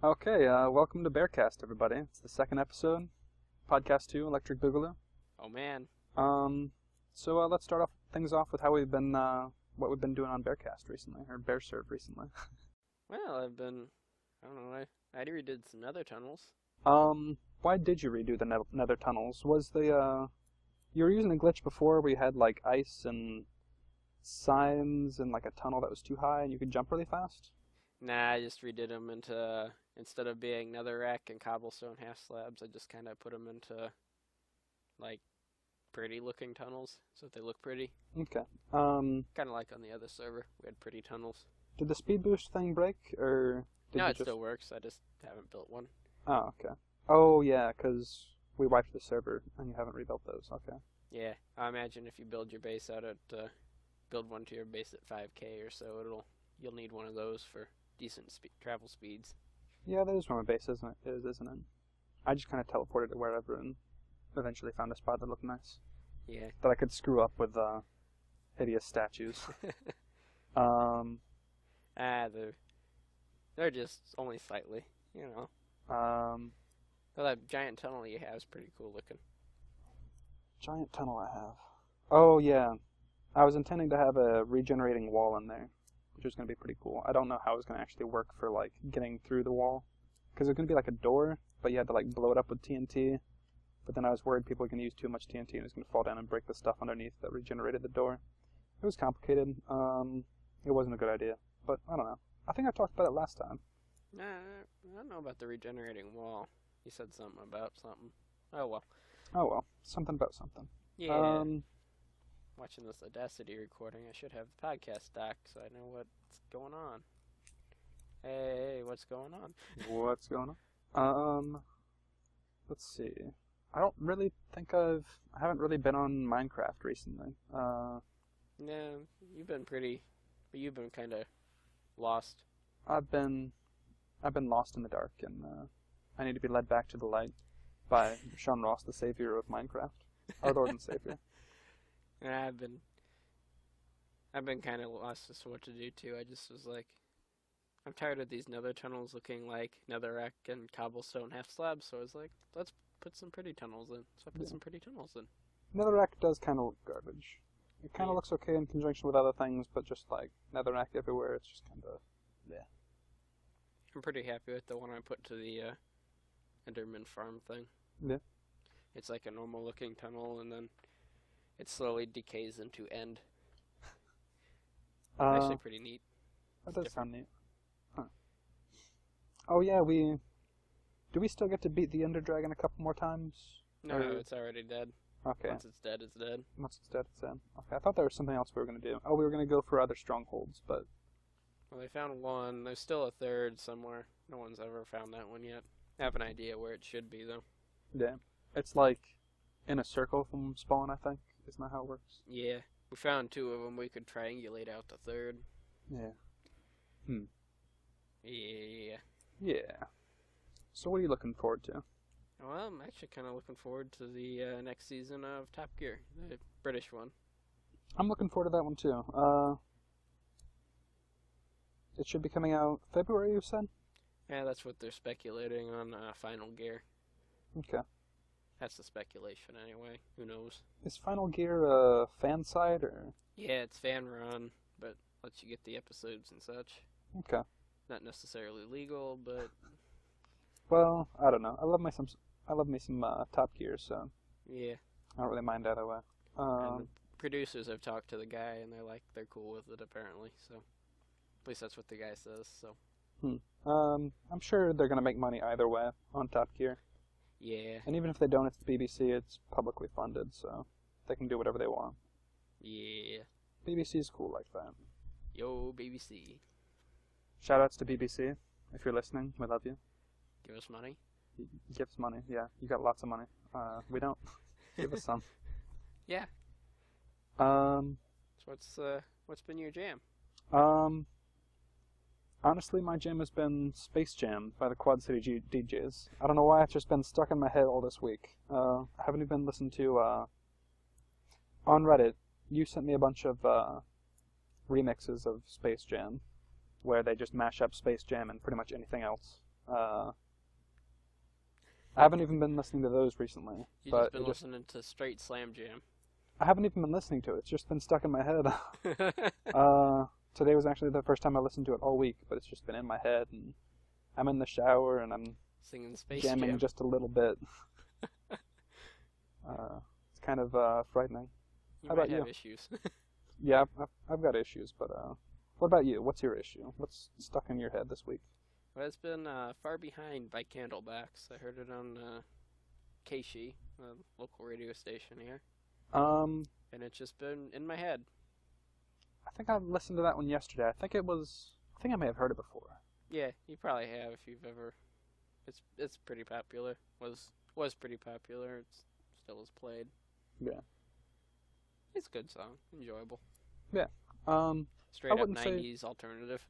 Okay, welcome to Bearcast, everybody. It's the second episode, podcast 2, Electric Boogaloo. Oh man. So let's start off things off with how we've been, what we've been doing on Bearcast recently, or Bearserv recently. Well, I don't know, I redid some nether tunnels. Why did you redo the nether tunnels? Was the, you were using a glitch before where you had, like, ice and signs and, like, a tunnel that was too high and you could jump really fast? Nah, I just redid them into, instead of being netherrack and cobblestone half slabs, I just kind of put them into, like, pretty looking tunnels, so that they look pretty. Okay. Kind of like on the other server, we had pretty tunnels. Did the speed boost thing break, or did No, you it still works, I just haven't built one. Oh, okay. Oh, yeah, because we wiped the server, and you haven't rebuilt those. Okay. Yeah, I imagine if you build your base out at, build one to your base at 5k or so, you'll need one of those for decent travel speeds. Yeah, that is where my base isn't it? I just kind of teleported to wherever and eventually found a spot that looked nice. Yeah. That I could screw up with hideous statues. They're just only slightly, you know. But that giant tunnel you have is pretty cool looking. Giant tunnel I have. Oh, yeah. I was intending to have a regenerating wall in there, which was going to be pretty cool. I don't know how it was going to actually work for, like, getting through the wall. Because it was going to be like a door, but you had to, like, blow it up with TNT. But then I was worried people were going to use too much TNT and it was going to fall down and break the stuff underneath that regenerated the door. It was complicated. It wasn't a good idea. But, I don't know. I think I talked about it last time. Nah, I don't know about the regenerating wall. You said something about something. Oh, well. Oh, well. Something about something. Yeah. Watching this Audacity recording, I should have the podcast doc so I know what's going on. Hey, what's going on? What's going on? Let's see. I don't really think I haven't really been on Minecraft recently. No, you've been kind of lost. I've been lost in the dark, and I need to be led back to the light by Sean Ross, the savior of Minecraft, our Lord and Savior. I've been kind of lost as to what to do too. I just was like, I'm tired of these nether tunnels looking like netherrack and cobblestone half slabs. So I was like, let's put some pretty tunnels in. So I put some pretty tunnels in. Netherrack does kind of look garbage. It kind of looks okay in conjunction with other things, but just like netherrack everywhere, it's just kind of, yeah. I'm pretty happy with the one I put to the Enderman farm thing. Yeah. It's like a normal looking tunnel, and then it slowly decays into end. Actually pretty neat. That does sound neat. Huh. Oh yeah, do we still get to beat the Ender Dragon a couple more times? No, it's already dead. Okay. Once it's dead, it's dead. Once it's dead, it's dead. Okay, I thought there was something else we were going to do. Oh, we were going to go for other strongholds, but... Well, they found one. There's still a third somewhere. No one's ever found that one yet. I have an idea where it should be, though. Yeah. It's like in a circle from spawn, I think. Isn't that how it works? Yeah. We found two of them. We could triangulate out the third. Yeah. Yeah. Yeah. So what are you looking forward to? Well, I'm actually kind of looking forward to the next season of Top Gear, the British one. I'm looking forward to that one, too. It should be coming out February, you said? Yeah, that's what they're speculating on Final Gear. Okay. That's the speculation, anyway. Who knows? Is Final Gear fan side, or...? Yeah, it's fan run, but lets you get the episodes and such. Okay. Not necessarily legal, but... Well, I don't know. I love me some Top Gear, so... Yeah. I don't really mind either way. And the producers have talked to the guy, and they're cool with it, apparently, so... At least that's what the guy says, so... I'm sure they're gonna make money either way on Top Gear. Yeah. And even if they don't, it's the BBC, it's publicly funded, so they can do whatever they want. Yeah. BBC's cool like that. Yo, BBC. Shoutouts to BBC. If you're listening, we love you. Give us money. Give us money, yeah. You got lots of money. We don't. Give us some. Yeah. So what's been your jam? Honestly, my jam has been Space Jam by the Quad City DJs. I don't know why, it's just been stuck in my head all this week. I haven't even listened to, on Reddit, you sent me a bunch of, remixes of Space Jam, where they just mash up Space Jam and pretty much anything else. I haven't even been listening to those recently. You've but just been listening to straight Slam Jam. I haven't even been listening to it. It's just been stuck in my head. Today was actually the first time I listened to it all week, but it's just been in my head, and I'm in the shower, and I'm Singing Space jamming Jam. just a little bit. It's kind of frightening. You How might about have you? issues. Yeah, I've got issues, but what about you? What's your issue? What's stuck in your head this week? Well, it's been Far Behind by Candlebacks. I heard it on Keishi, a local radio station here. And it's just been in my head. I think I listened to that one yesterday. I think I may have heard it before. Yeah, you probably have if you've ever. It's pretty popular. Was pretty popular. It's still is played. Yeah. It's a good song. Enjoyable. Yeah. Straight up 90s alternative.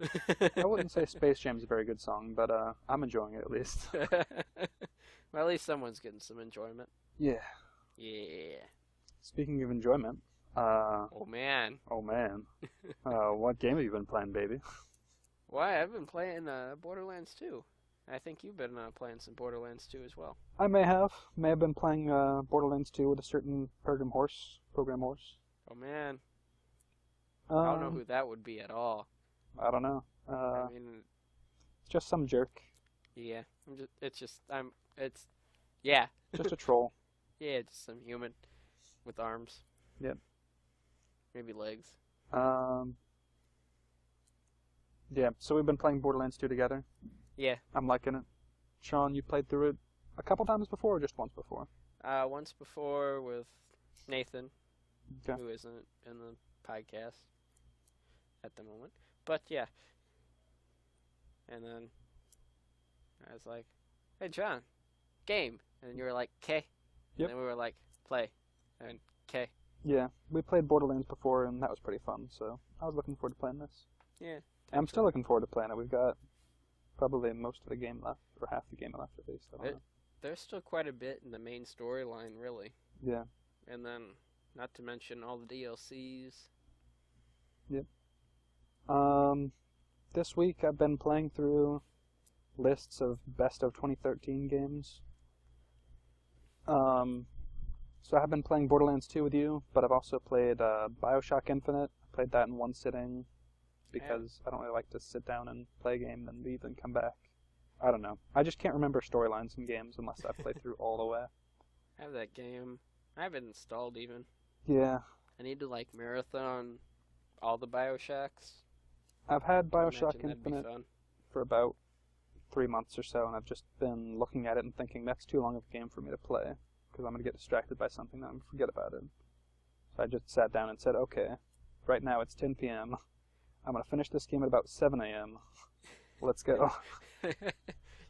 I wouldn't say Space Jam's a very good song, but I'm enjoying it at least. Well, at least someone's getting some enjoyment. Yeah. Yeah. Speaking of enjoyment, Oh man. what game have you been playing, baby? Why? I've been playing Borderlands 2. I think you've been playing some Borderlands 2 as well. I may have been playing Borderlands 2 with a certain program horse. Oh man. I don't know who that would be at all. I don't know. I mean, it's just some jerk. Yeah. Yeah. Just a troll. Yeah, just some human with arms. Yep. Maybe legs. Yeah, so we've been playing Borderlands 2 together. Yeah. I'm liking it. Sean, you played through it a couple times before or just once before? Once before with Nathan, Okay. who isn't in the podcast at the moment. But yeah. And then I was like, hey, John, game. And you were like, "K." Yep. And then we were like, play. And K. Yeah, we played Borderlands before, and that was pretty fun, so I was looking forward to playing this. Yeah. I'm still looking forward to playing it. We've got probably most of the game left, or half the game left at least. I don't know. There's still quite a bit in the main storyline, really. Yeah. And then, not to mention all the DLCs. Yep. This week I've been playing through lists of best of 2013 games. So I have been playing Borderlands 2 with you, but I've also played Bioshock Infinite. I played that in one sitting because I don't really like to sit down and play a game, then leave and come back. I don't know. I just can't remember storylines in games unless I play through all the way. I have that game. I have it installed even. Yeah. I need to like marathon all the Bioshocks. I've had Bioshock Imagine that'd be Infinite fun. for about 3 months or so, and I've just been looking at it and thinking that's too long of a game for me to play because I'm going to get distracted by something and I'm going to forget about it. So I just sat down and said, okay, right now it's 10 p.m. I'm going to finish this game at about 7 a.m. Let's go.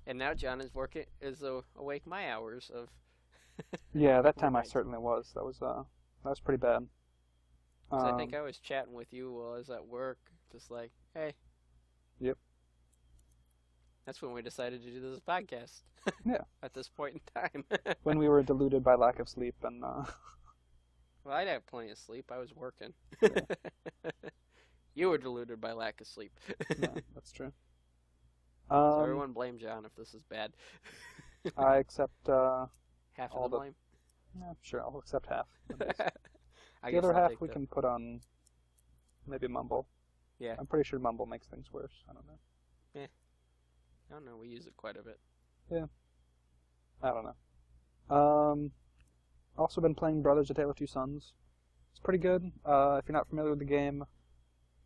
And now John is awake my hours of. Yeah, that time I nights. certainly was. That was pretty bad. 'Cause I think I was chatting with you while I was at work, just like, hey. Yep. That's when we decided to do this podcast. Yeah. At this point in time. When we were deluded by lack of sleep and Well, I'd have plenty of sleep. I was working. Yeah. You were deluded by lack of sleep. no, that's true. So everyone blame John if this is bad. I accept Half all of the the- blame. yeah, sure, I'll accept half. I The guess other I'll half take we the- can put on maybe Mumble. Yeah. I'm pretty sure Mumble makes things worse. I don't know. I don't know. We use it quite a bit. I don't know. Also been playing Brothers: A Tale of Two Sons. It's pretty good. If you're not familiar with the game,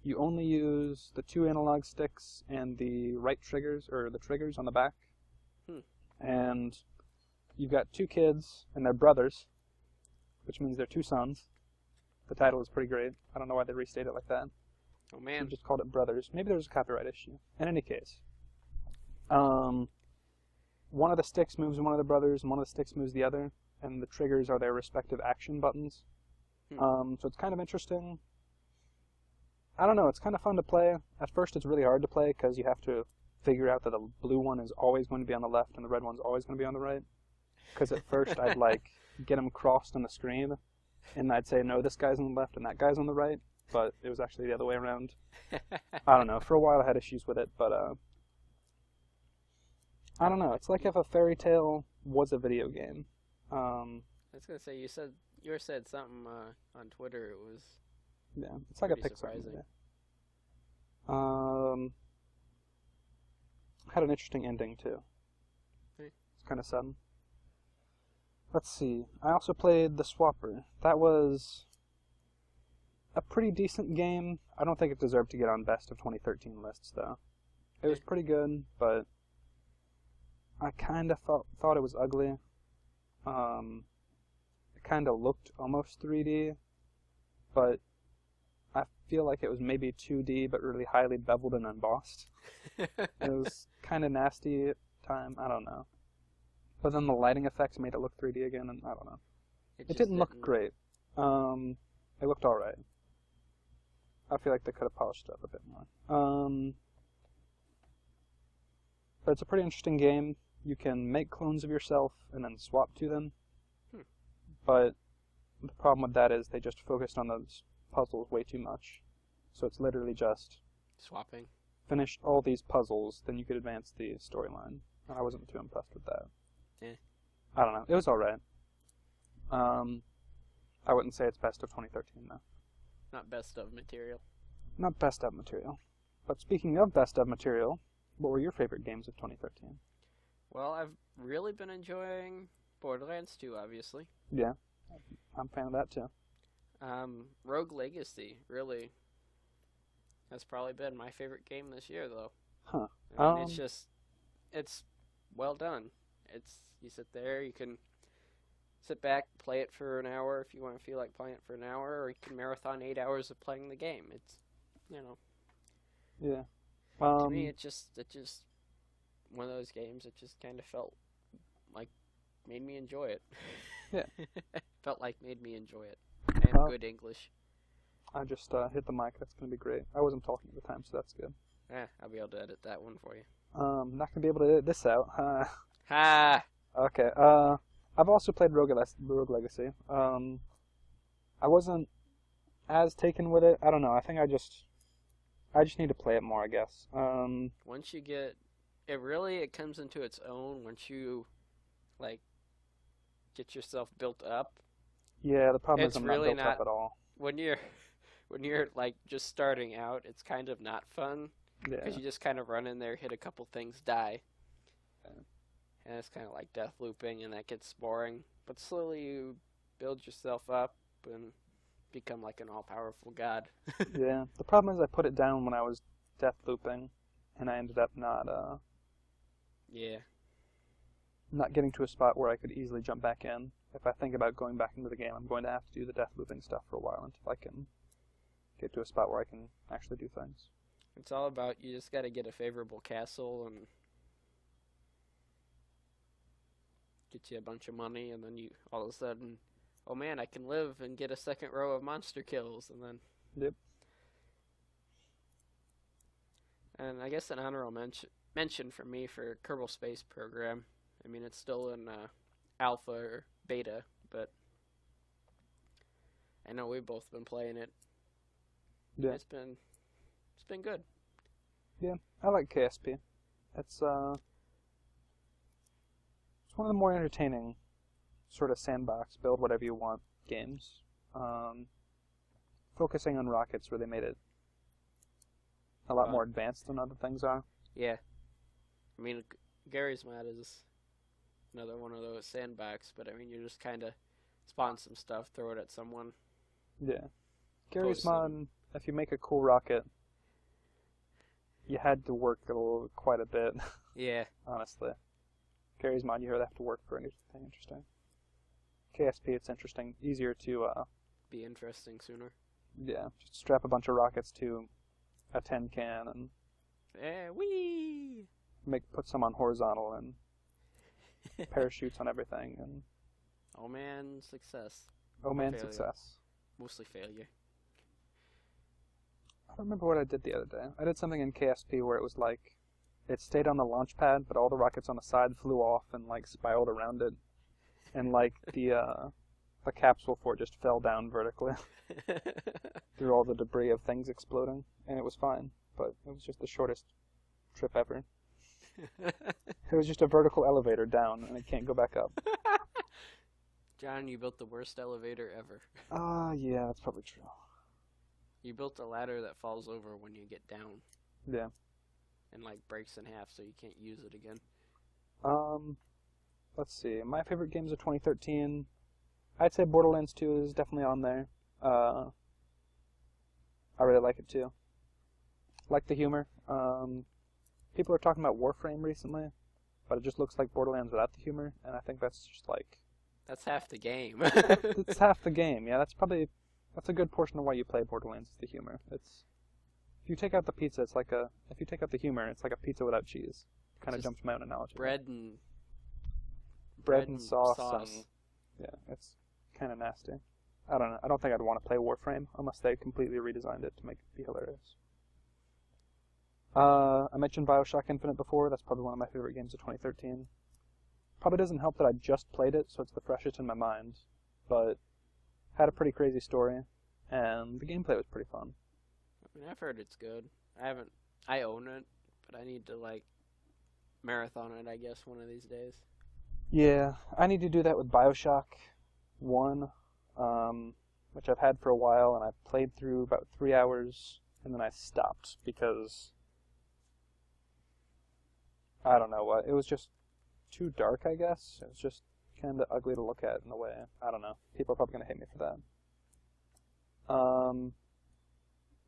you only use the 2 analog sticks and the right triggers, or the triggers on the back. And you've got 2 kids, and they're brothers, which means they're 2 sons. The title is pretty great. I don't know why they restate it like that. Oh They man. just called it Brothers. Maybe there's a copyright issue. In any case, one of the sticks moves one of the brothers, and one of the sticks moves the other, and the triggers are their respective action buttons. So it's kind of interesting. I don't know, it's kind of fun to play. At first it's really hard to play because you have to figure out that the blue one is always going to be on the left and the red one's always going to be on the right. Because at first I'd like get them crossed on the screen, and I'd say, no, this guy's on the left and that guy's on the right, but it was actually the other way around. I don't know, for a while I had issues with it, but I don't know. It's like if a fairy tale was a video game. I was gonna say you said something on Twitter. It was Yeah, it's like a pretty Pixar surprising. movie. Had an interesting ending too. Okay. It's kind of sudden. Let's see. I also played The Swapper. That was a pretty decent game. I don't think it deserved to get on best of 2013 lists though. It was pretty good, but I kind of thought it was ugly. It kind of looked almost 3D, but I feel like it was maybe 2D, but really highly beveled and embossed. It was kind of nasty at time. I don't know. But then the lighting effects made it look 3D again, and I don't know. It didn't look great. It looked alright. I feel like they could have polished it up a bit more. But it's a pretty interesting game. You can make clones of yourself and then swap to them. But the problem with that is they just focused on those puzzles way too much. So it's literally just Swapping. finish all these puzzles, then you could advance the storyline. And I wasn't too impressed with that. Yeah. I don't know. It was alright. I wouldn't say it's best of 2013 though. Not best of material. Not best of material. But speaking of best of material, what were your favorite games of 2013? Well, I've really been enjoying Borderlands 2, obviously. Yeah, I'm a fan of that too. Rogue Legacy, really, has probably been my favorite game this year, though. Huh. I mean, it's well done. You sit there, you can sit back, play it for an hour if you want to feel like playing it for an hour, or you can marathon 8 hours of playing the game. It's, Yeah. to me, it's just one of those games that just kind of felt like made me enjoy it. Yeah. Felt like made me enjoy it. I have good English. I just hit the mic. That's going to be great. I wasn't talking at the time, so that's good. I'll be able to edit that one for you. Not going to be able to edit this out. Ha! Okay. I've also played Rogue Legacy. I wasn't as taken with it. I don't know. I think I just need to play it more, I guess. Once you get it comes into its own once you get yourself built up. Yeah, the problem is It's I'm really not built up at all. When you're just starting out, it's kind of not fun because you just kind of run in there, hit a couple things, die. And it's kind of like death looping, and that gets boring. But slowly you build yourself up and become like an all-powerful god. Yeah, the problem is I put it down when I was death looping, and I ended up not getting to a spot where I could easily jump back in. If I think about going back into the game, I'm going to have to do the death looping stuff for a while until I can get to a spot where I can actually do things. It's all about you just got to get a favorable castle and get you a bunch of money, and then you all of a sudden, oh man, I can live and get a second row of monster kills, and then. Yep. And I guess an honorable mention for me for Kerbal Space Program. I mean, it's still in alpha or beta, but I know we've both been playing it. Yeah. It's been good. Yeah, I like KSP. It's one of the more entertaining sort of sandbox, build whatever you want games. Focusing on rockets where they made it a lot more advanced than other things are. Yeah. I mean, Gary's Mod is another one of those sandbox, but I mean, you just kind of spawn some stuff, throw it at someone. Yeah. Gary's Mod, if you make a cool rocket, you had to work quite a bit. Yeah. Honestly. Gary's Mod, you have to work for anything interesting. KSP, it's interesting. Easier to be interesting sooner. Yeah, just strap a bunch of rockets to a tin can and wee! Put some on horizontal and parachutes on everything and oh man, success. Oh man, success. Mostly failure. I don't remember what I did the other day. I did something in KSP where it was like it stayed on the launch pad, but all the rockets on the side flew off and like spiraled around it, and like the capsule for it just fell down vertically through all the debris of things exploding, and it was fine, but it was just the shortest trip ever. It was just a vertical elevator down, and it can't go back up. John, you built the worst elevator ever. Yeah, that's probably true. You built a ladder that falls over when you get down. Yeah. And like breaks in half so you can't use it again. Let's see. My favorite games of 2013. I'd say Borderlands 2 is definitely on there. I really like it too. Like the humor. People are talking about Warframe recently, but it just looks like Borderlands without the humor, and I think that's just like... That's half the game. It's half the game, yeah. That's a good portion of why you play Borderlands is the humor. If you take out the pizza, it's like if you take out the humor, it's like a pizza without cheese. Kind of jumps my own analogy. Bread and sauce. And, yeah, it's kind of nasty. I don't know. I don't think I'd want to play Warframe unless they completely redesigned it to make it be hilarious. I mentioned Bioshock Infinite before. That's probably one of my favorite games of 2013. Probably doesn't help that I just played it, so it's the freshest in my mind. But had a pretty crazy story, and the gameplay was pretty fun. I mean, I've heard it's good. I own it, but I need to like marathon it, I guess, one of these days. Yeah, I need to do that with Bioshock 1, which I've had for a while, and I played through about 3 hours, and then I stopped because I don't know what. It was just too dark, I guess. It was just kind of ugly to look at in a way. I don't know. People are probably going to hate me for that.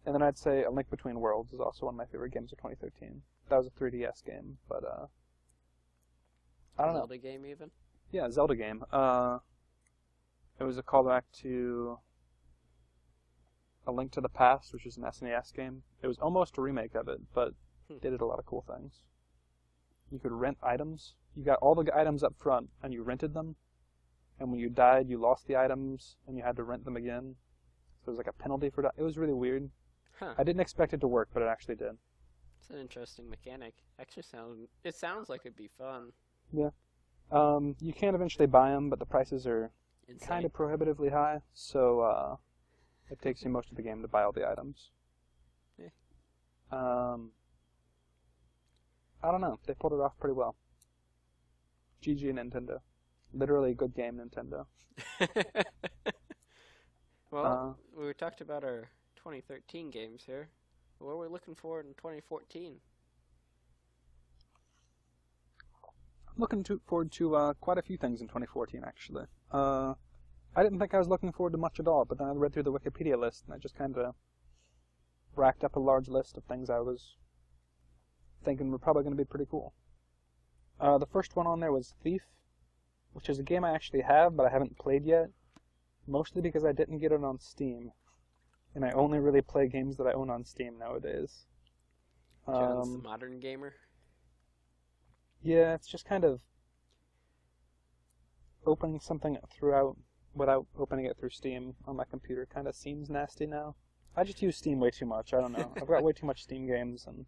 And then I'd say A Link Between Worlds is also one of my favorite games of 2013. That was a 3DS game, but I don't know. Zelda game even? Yeah, Zelda game. It was a callback to A Link to the Past, which is an SNES game. It was almost a remake of it, but they did a lot of cool things. You could rent items. You got all the items up front, and you rented them. And when you died, you lost the items, and you had to rent them again. So it was like a penalty for that. It was really weird. Huh. I didn't expect it to work, but it actually did. It's an interesting mechanic. Actually, it sounds like it'd be fun. Yeah. You can eventually buy them, but the prices are Insane. kind of prohibitively high, so it takes you most of the game to buy all the items. Yeah. I don't know. They pulled it off pretty well. GG Nintendo. Literally a good game, Nintendo. Well, we talked about our 2013 games here. What are we looking for in 2014? I'm looking forward to quite a few things in 2014, actually. I didn't think I was looking forward to much at all, but then I read through the Wikipedia list, and I just kind of racked up a large list of things I was thinking were probably going to be pretty cool. The first one on there was Thief, which is a game I actually have, but I haven't played yet, mostly because I didn't get it on Steam, and I only really play games that I own on Steam nowadays. John's the modern gamer. Yeah, it's just kind of opening something throughout without opening it through Steam on my computer kind of seems nasty now. I just use Steam way too much. I don't know. I've got way too much Steam games, and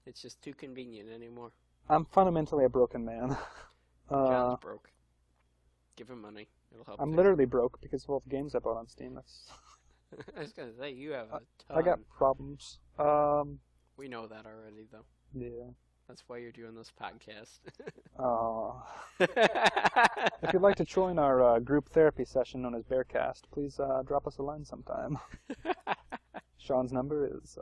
it's just too convenient anymore. I'm fundamentally a broken man. John's broke. Give him money. It'll help. I'm literally broke because of all the games I bought on Steam. That's I was gonna say you have a ton. I got problems. We know that already, though. Yeah. That's why you're doing this podcast. If you'd like to join our group therapy session known as Bearcast, please drop us a line sometime. Sean's number is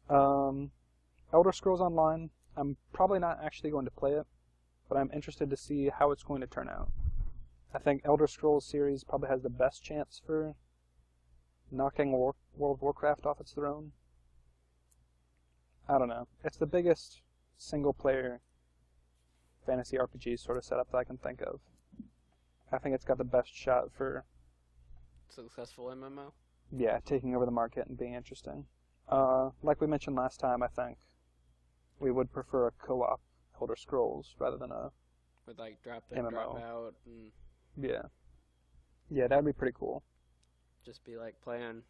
Elder Scrolls Online. I'm probably not actually going to play it, but I'm interested to see how it's going to turn out. I think Elder Scrolls series probably has the best chance for knocking World of Warcraft off its throne. I don't know. It's the biggest single-player fantasy RPG sort of setup that I can think of. I think it's got the best shot for... Successful MMO? Yeah, taking over the market and being interesting. Like we mentioned last time, I think we would prefer a co-op Elder Scrolls rather than a With like drop in, MMO. drop out, and Yeah. Yeah, that'd be pretty cool. just be like playing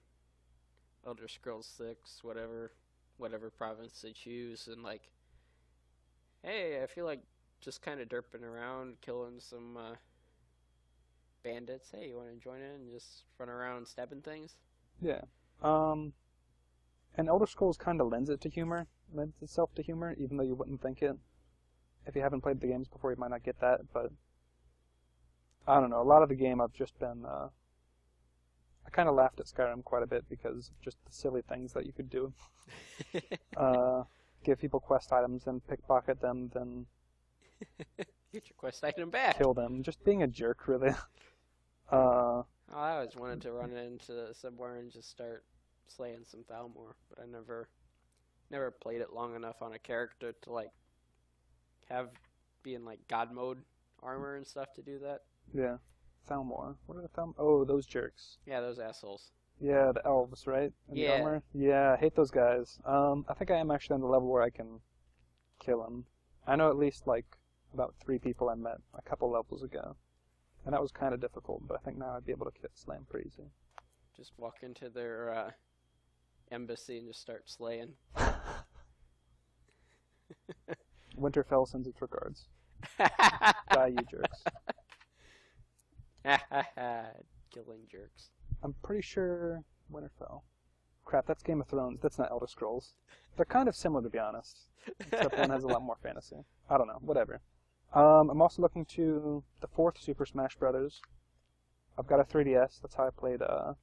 Elder Scrolls 6, whatever province they choose, and like, hey, I feel like just kind of derping around, killing some bandits. Hey, you want to join in and just run around stabbing things? Yeah. And Elder Scrolls kind of lends it to humor. lends itself to humor, even though you wouldn't think it. If you haven't played the games before, you might not get that, but I don't know. A lot of the game I've just been, I kind of laughed at Skyrim quite a bit because of just the silly things that you could do. Give people quest items and pickpocket them, then Get your quest item back. kill them. Just being a jerk, really. I always wanted to run into somewhere and just start slaying some Thalmor, but I never played it long enough on a character to like be in like God mode armor and stuff to do that. Yeah. Thalmor. What are the Thalmor? Oh, those jerks. Yeah, those assholes. Yeah, the elves, right? In the Yeah. armor? Yeah, I hate those guys. I think I am actually on the level where I can kill them. I know at least like about 3 people I met a couple levels ago. And that was kind of difficult, but I think now I'd be able to slay them pretty easy. Just walk into their embassy and just start slaying. Winterfell sends its regards. Die, you jerks. Killing jerks. I'm pretty sure Winterfell. Crap, that's Game of Thrones. That's not Elder Scrolls. They're kind of similar, to be honest. Except one has a lot more fantasy. I don't know. Whatever. I'm also looking to the 4th Super Smash Brothers. I've got a 3DS. That's how I played A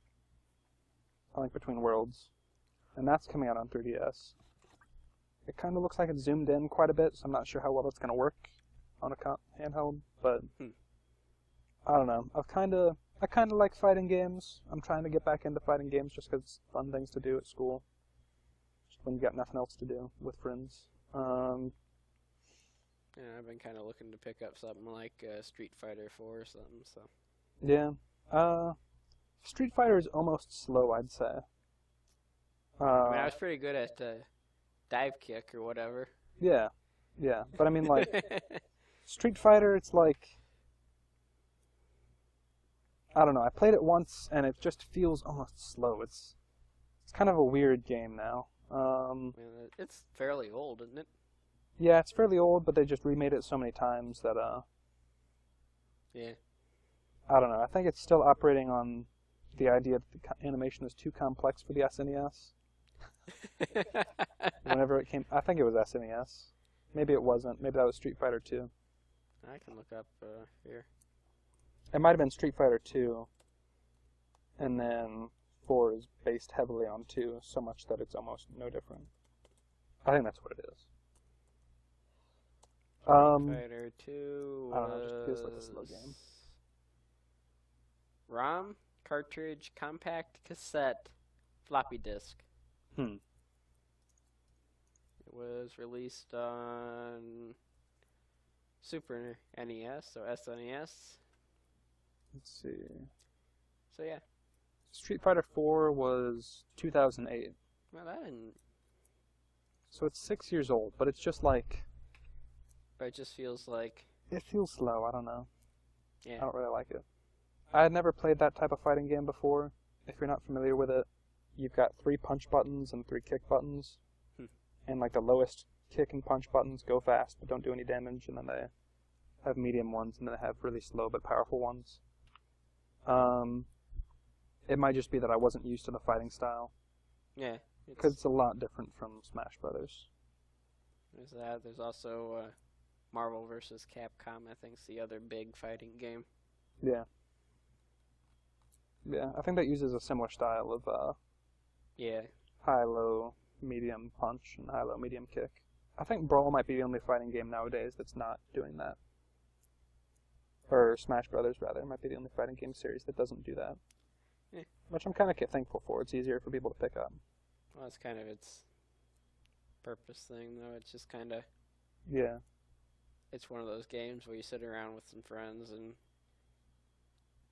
Link Between Worlds. And that's coming out on 3DS. It kind of looks like it's zoomed in quite a bit, so I'm not sure how well it's going to work on a handheld, but I don't know. I kind of like fighting games. I'm trying to get back into fighting games just because it's fun things to do at school. Just when you got nothing else to do with friends. Yeah, I've been kind of looking to pick up something like Street Fighter 4 or something, so. Yeah. Street Fighter is almost slow, I'd say. I mean, I was pretty good at dive kick or whatever. Yeah. Yeah. But I mean, like, Street Fighter, it's like, I don't know. I played it once, and it just feels almost slow. It's kind of a weird game now. It's fairly old, isn't it? Yeah, it's fairly old, but they just remade it so many times that, Yeah. I don't know. I think it's still operating on the idea that the animation is too complex for the SNES. Whenever it came, I think it was SNES. Maybe it wasn't. Maybe that was Street Fighter 2. I can look up here. It might have been Street Fighter 2, and then 4 is based heavily on 2, so much that it's almost no different. I think that's what it is. Fighter 2 I don't know, it just feels like a slow game. ROM, cartridge, compact, cassette, floppy disk. It was released on Super NES, so SNES. Let's see. So yeah. Street Fighter 4 was 2008. Well, that didn't... So it's 6 years old, but it's just like... But it just feels like... It feels slow, I don't know. Yeah. I don't really like it. I had never played that type of fighting game before. If you're not familiar with it, you've got 3 punch buttons and 3 kick buttons. And like the lowest kick and punch buttons go fast but don't do any damage, and then they have medium ones, and then they have really slow but powerful ones. It might just be that I wasn't used to the fighting style. Yeah. Because it's a lot different from Smash Brothers. There's that. There's also Marvel vs. Capcom, I think, is the other big fighting game. Yeah. Yeah, I think that uses a similar style of Yeah. high-low, medium punch and high-low, medium kick. I think Brawl might be the only fighting game nowadays that's not doing that. Or Smash Brothers, rather, might be the only fighting game series that doesn't do that. Yeah. Which I'm kind of thankful for. It's easier for people to pick up. Well, that's kind of its purpose thing, though. It's just kind of... Yeah. It's one of those games where you sit around with some friends and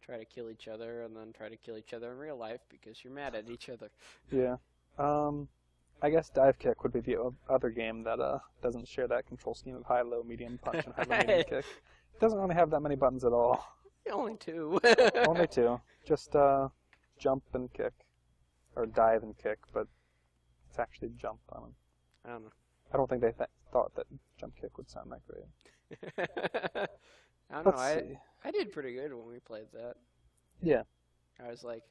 try to kill each other, and then try to kill each other in real life because you're mad at each other. Yeah. I guess Dive Kick would be the other game that doesn't share that control scheme of high, low, medium punch and high, low, medium kick. It doesn't really have that many buttons at all. Only 2. Only 2. Just jump and kick. Or dive and kick, but it's actually jump on them. I don't know. I don't think they thought that jump kick would sound that great. I don't know. Let's see. I did pretty good when we played that. Yeah. I was like,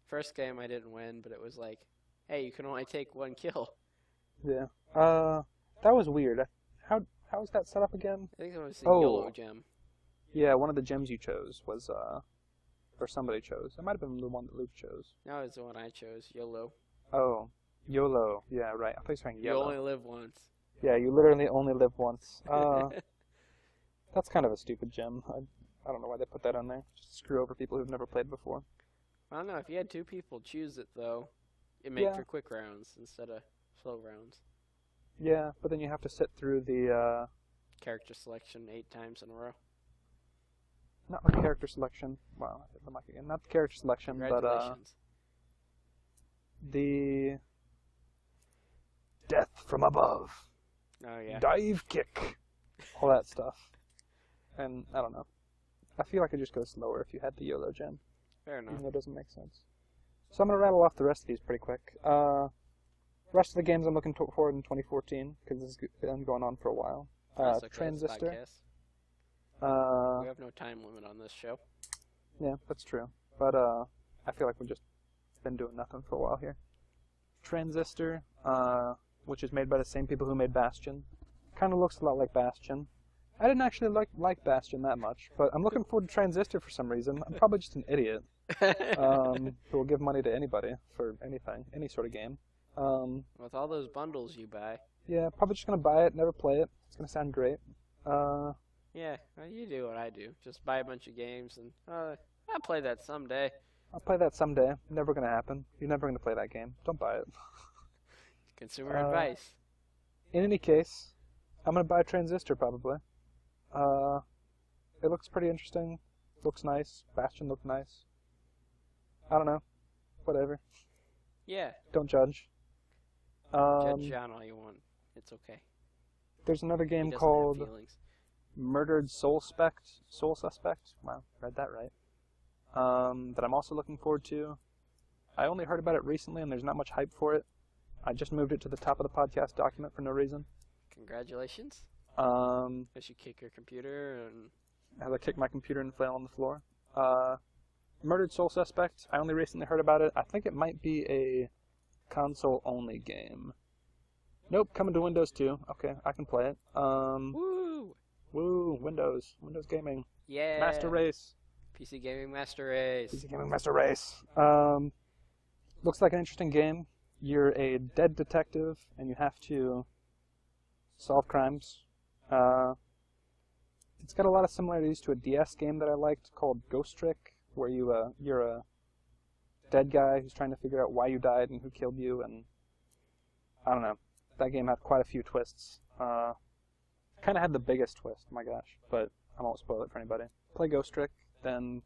first game I didn't win, but it was like, hey, you can only take 1 kill. Yeah. That was weird. How was that set up again? I think it was the Oh. YOLO gem. Yeah, one of the gems you chose was or somebody chose. It might have been the one that Luke chose. No, it's the one I chose. YOLO. Oh, YOLO. Yeah, right. I thought you were saying You yellow. only live once. Yeah, you literally only live once. That's kind of a stupid gem. I don't know why they put that on there. Just screw over people who've never played before. I don't know. If you had 2 people choose it, though, it makes Yeah. for quick rounds instead of slow rounds. Yeah, but then you have to sit through the Character selection 8 times in a row. not the character selection. Wow, I hit the mic again. Not the character selection, but Congratulations. the death from above, Oh, yeah. dive kick, all that stuff. And I don't know. I feel like it just goes slower if you had the YOLO gem, Fair enough. even though it doesn't make sense. So I'm gonna rattle off the rest of these pretty quick. Rest of the games I'm looking forward in 2014 because this has been going on for a while. That's okay, it's a Transistor. podcast. We have no time limit on this show. Yeah, that's true. But I feel like we've just been doing nothing for a while here. Transistor, which is made by the same people who made Bastion. Kind of looks a lot like Bastion. I didn't actually like Bastion that much, but I'm looking forward to Transistor for some reason. I'm probably just an idiot who will give money to anybody for anything, any sort of game. With all those bundles you buy. Yeah, probably just going to buy it, never play it. It's going to sound great. Yeah, well, you do what I do. Just buy a bunch of games and I'll play that someday. I'll play that someday. Never going to happen. You're never going to play that game. Don't buy it. Consumer advice. In any case, I'm going to buy Transistor probably. It looks pretty interesting. Looks nice. Bastion looked nice. I don't know. Whatever. Yeah. Don't judge. Judge John all you want. It's okay. There's another He game doesn't called have feelings. Murdered Soul Suspect. Wow, read that right. That I'm also looking forward to. I only heard about it recently, and there's not much hype for it. I just moved it to the top of the podcast document for no reason. Congratulations. As you kick your computer and... As I kick my computer and flail on the floor. Murdered Soul Suspect. I only recently heard about it. I think it might be a console-only game. Nope, coming to Windows too. Okay, I can play it. Woo! Woo, Windows Gaming. Yeah! Master Race. PC Gaming Master Race. PC Gaming Master Race. Looks like an interesting game. You're a dead detective, and you have to solve crimes. It's got a lot of similarities to a DS game that I liked called Ghost Trick, where you're a dead guy who's trying to figure out why you died and who killed you, and I don't know. That game had quite a few twists. Kind of had the biggest twist, my gosh, but I won't spoil it for anybody. Play Ghost Trick, then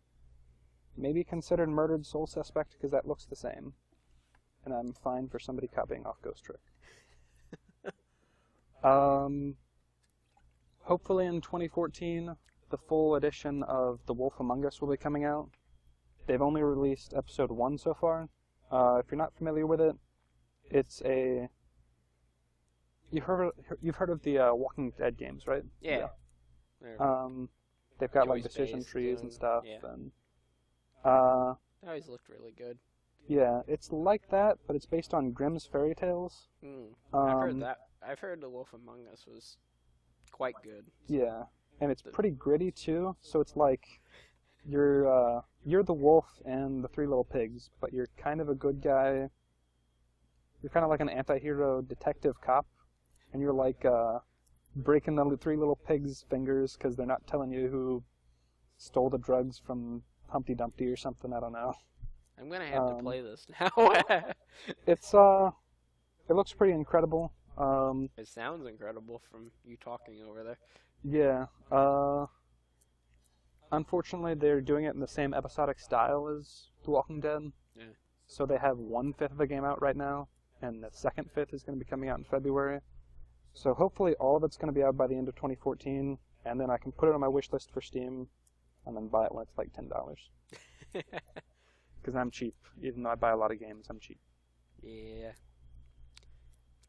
maybe consider Murdered Soul Suspect because that looks the same, and I'm fine for somebody copying off Ghost Trick. Hopefully in 2014, the full edition of The Wolf Among Us will be coming out. They've only released episode 1 so far. If you're not familiar with it, it's a... You've heard of the Walking Dead games, right? Yeah. They've got like Choice decision based trees and stuff, yeah. and They always looked really good. yeah, it's like that, but it's based on Grimm's fairy tales. I've heard that. I've heard The Wolf Among Us was quite good. Yeah, and it's pretty gritty too. So it's like you're the wolf and the 3 little pigs, but you're kind of a good guy. You're kind of like an anti-hero detective cop, and you're like breaking the 3 little pigs' fingers because they're not telling you who stole the drugs from Humpty Dumpty or something. I don't know. I'm gonna have to play this now. It's it looks pretty incredible. It sounds incredible from you talking over there. Yeah. Unfortunately, they're doing it in the same episodic style as The Walking Dead. Yeah. So they have 1/5 of the game out right now, and the second fifth is going to be coming out in February. So hopefully all of it's going to be out by the end of 2014, and then I can put it on my wish list for Steam, and then buy it when it's like $10. Because I'm cheap. Even though I buy a lot of games, I'm cheap. Yeah.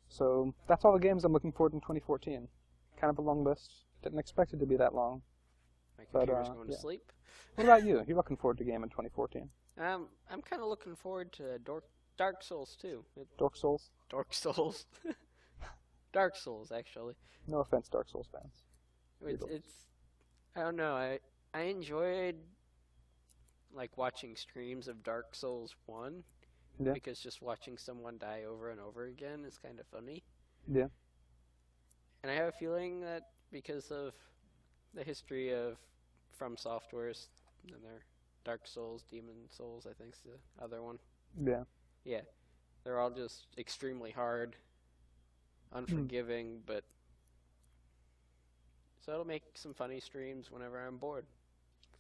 So that's all the games I'm looking forward to in 2014. Kind of a long list. Didn't expect it to be that long. My computer's going yeah. to sleep. What about you? You looking forward to a game in 2014? I'm kind of looking forward to Dark Souls too. Dark Souls? Dark Souls. Dark Souls, actually. No offense, Dark Souls fans. It's I don't know. I enjoyed like watching streams of Dark Souls 1 Yeah. because just watching someone die over and over again is kind of funny. Yeah. And I have a feeling that because of the history of From Software's and their Dark Souls, Demon Souls, I think's the other one. Yeah. Yeah. They're all just extremely hard, unforgiving, but so it'll make some funny streams whenever I'm bored.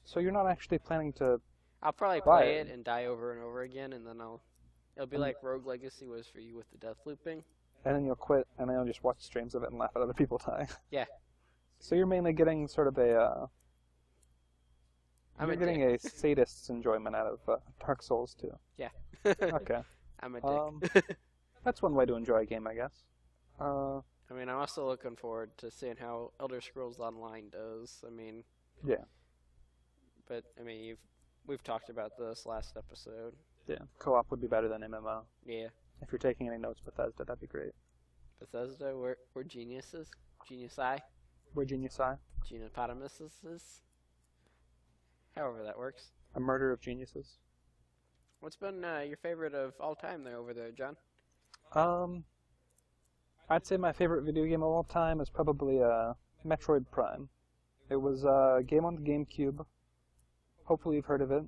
So you're not actually planning to... I'll probably play it and die over and over again, and then it'll be like Rogue Legacy was for you with the death looping. And then you'll quit, and then you'll just watch streams of it and laugh at other people die. Yeah. So you're mainly getting sort of a... I'm you're getting a sadist's enjoyment out of Dark Souls, too. Yeah. Okay. I'm a dick. That's one way to enjoy a game, I guess. I mean, I'm also looking forward to seeing how Elder Scrolls Online does. I mean... Yeah. But, I mean, we've talked about this last episode. Yeah. Co-op would be better than MMO. Yeah. If you're taking any notes, Bethesda, that'd be great. Bethesda, we're geniuses. Genius-I. We're genius-I. Genopotamuses. However that works. A murder of geniuses. What's been your favorite of all time there over there, John? I'd say my favorite video game of all time is probably Metroid Prime. It was a game on the GameCube. Hopefully you've heard of it.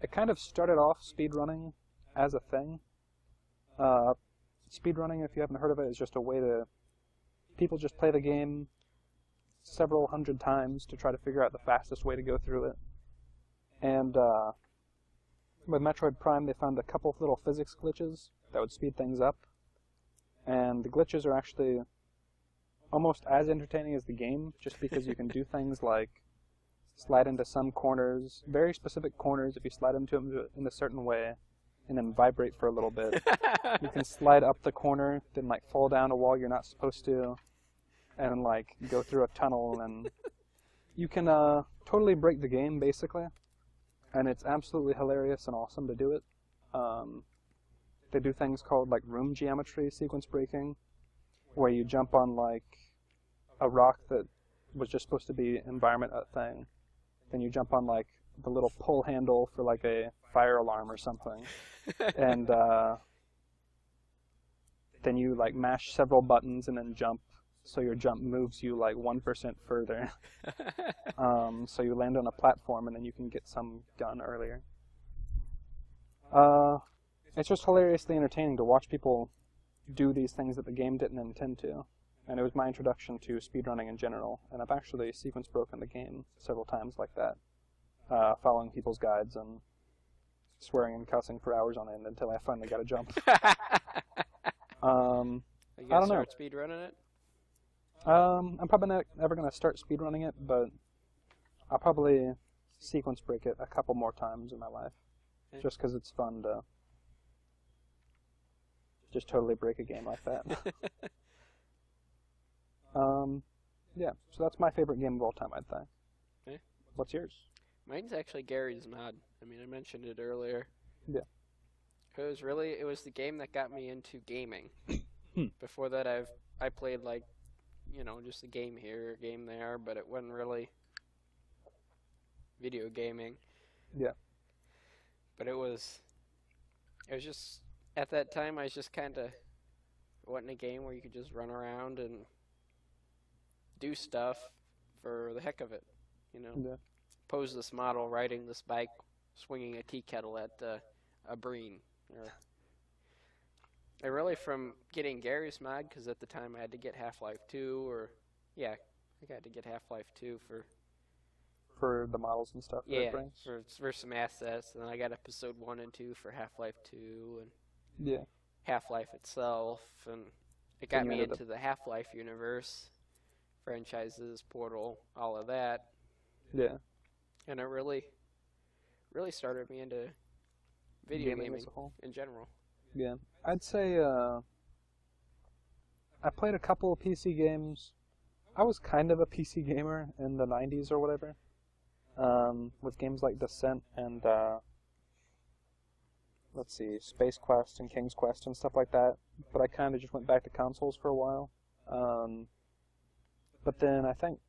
It kind of started off speedrunning as a thing. Speedrunning, if you haven't heard of it, is just a way to... People just play the game several hundred times to try to figure out the fastest way to go through it. And with Metroid Prime, they found a couple of little physics glitches that would speed things up. And the glitches are actually almost as entertaining as the game, just because you can do things like slide into some corners, very specific corners, if you slide into them in a certain way, and then vibrate for a little bit. You can slide up the corner, then like fall down a wall you're not supposed to, and like go through a tunnel, and you can totally break the game, basically. And it's absolutely hilarious and awesome to do it. They do things called like room geometry sequence breaking, where you jump on like a rock that was just supposed to be environment thing. Then you jump on like the little pull handle for like a fire alarm or something. And then you like mash several buttons and then jump, so your jump moves you like 1% further. So you land on a platform and then you can get some gun earlier. It's just hilariously entertaining to watch people do these things that the game didn't intend to. And it was my introduction to speedrunning in general. And I've actually sequence broken the game several times like that, following people's guides and swearing and cussing for hours on end until I finally got a jump. You I don't know. start speedrunning it? I'm probably not ever going to start speedrunning it, but I'll probably sequence break it a couple more times in my life. Okay. Just because it's fun to just totally break a game like that. Yeah, so that's my favorite game of all time, I'd think. Okay. What's yours? Mine's actually Gary's Mod. I mean, I mentioned it earlier. Yeah. It was the game that got me into gaming. Before that, I played like, just a game here, a game there, but it wasn't really video gaming. Yeah. But it was just, at that time, I was just kind of wanting a game where you could just run around and do stuff for the heck of it, Yeah. Pose this model riding this bike, swinging a tea kettle at a breen. I really, from getting Gary's Mod, because at the time I had to get Half-Life 2, I think I had to get Half-Life 2 For the models and stuff. Yeah, for some assets, and then I got Episode 1 and 2 for Half-Life 2, and Yeah. Half-Life itself, and it got me into the Half-Life universe, franchises, Portal, all of that. Yeah. And it really started me into video gaming as a whole. in general. Yeah. I'd say I played a couple of PC games. I was kind of a PC gamer in the 90s or whatever, with games like Descent and let's see, Space Quest and King's Quest and stuff like that. But I kind of just went back to consoles for a while. But then I think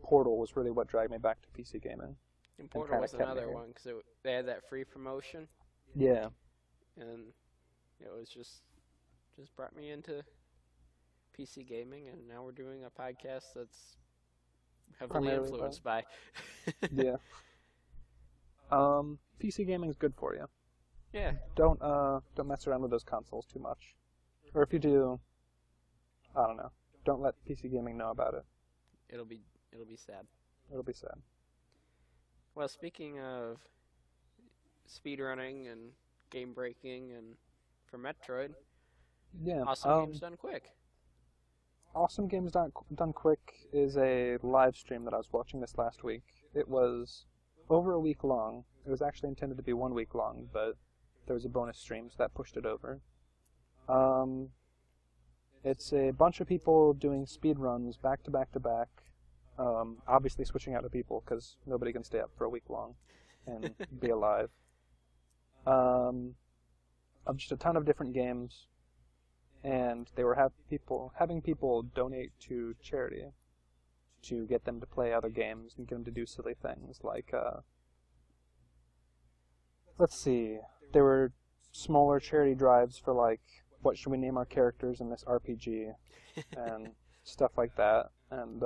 Portal was really what dragged me back to PC gaming. And Portal was another one because they had that free promotion. Yeah. And it was just brought me into PC gaming, and now we're doing a podcast that's heavily Primarily influenced by. Yeah. PC gaming is good for you. Yeah. Don't mess around with those consoles too much. Or if you do, I don't know. Don't let PC gaming know about it. It'll be sad. It'll be sad. Well, speaking of speedrunning and game breaking and for Metroid, Yeah. Awesome Games Done Quick. Awesome Games Done Quick is a live stream that I was watching this last week. It was over a week long. It was actually intended to be 1 week long, but there was a bonus stream, so that pushed it over. It's a bunch of people doing speed runs back to back to back. Obviously switching out to people because nobody can stay up for a week long and be alive. Of just a ton of different games, and they were having people donate to charity to get them to play other games and get them to do silly things like, let's see, there were smaller charity drives for like, what should we name our characters in this RPG, and stuff like that, and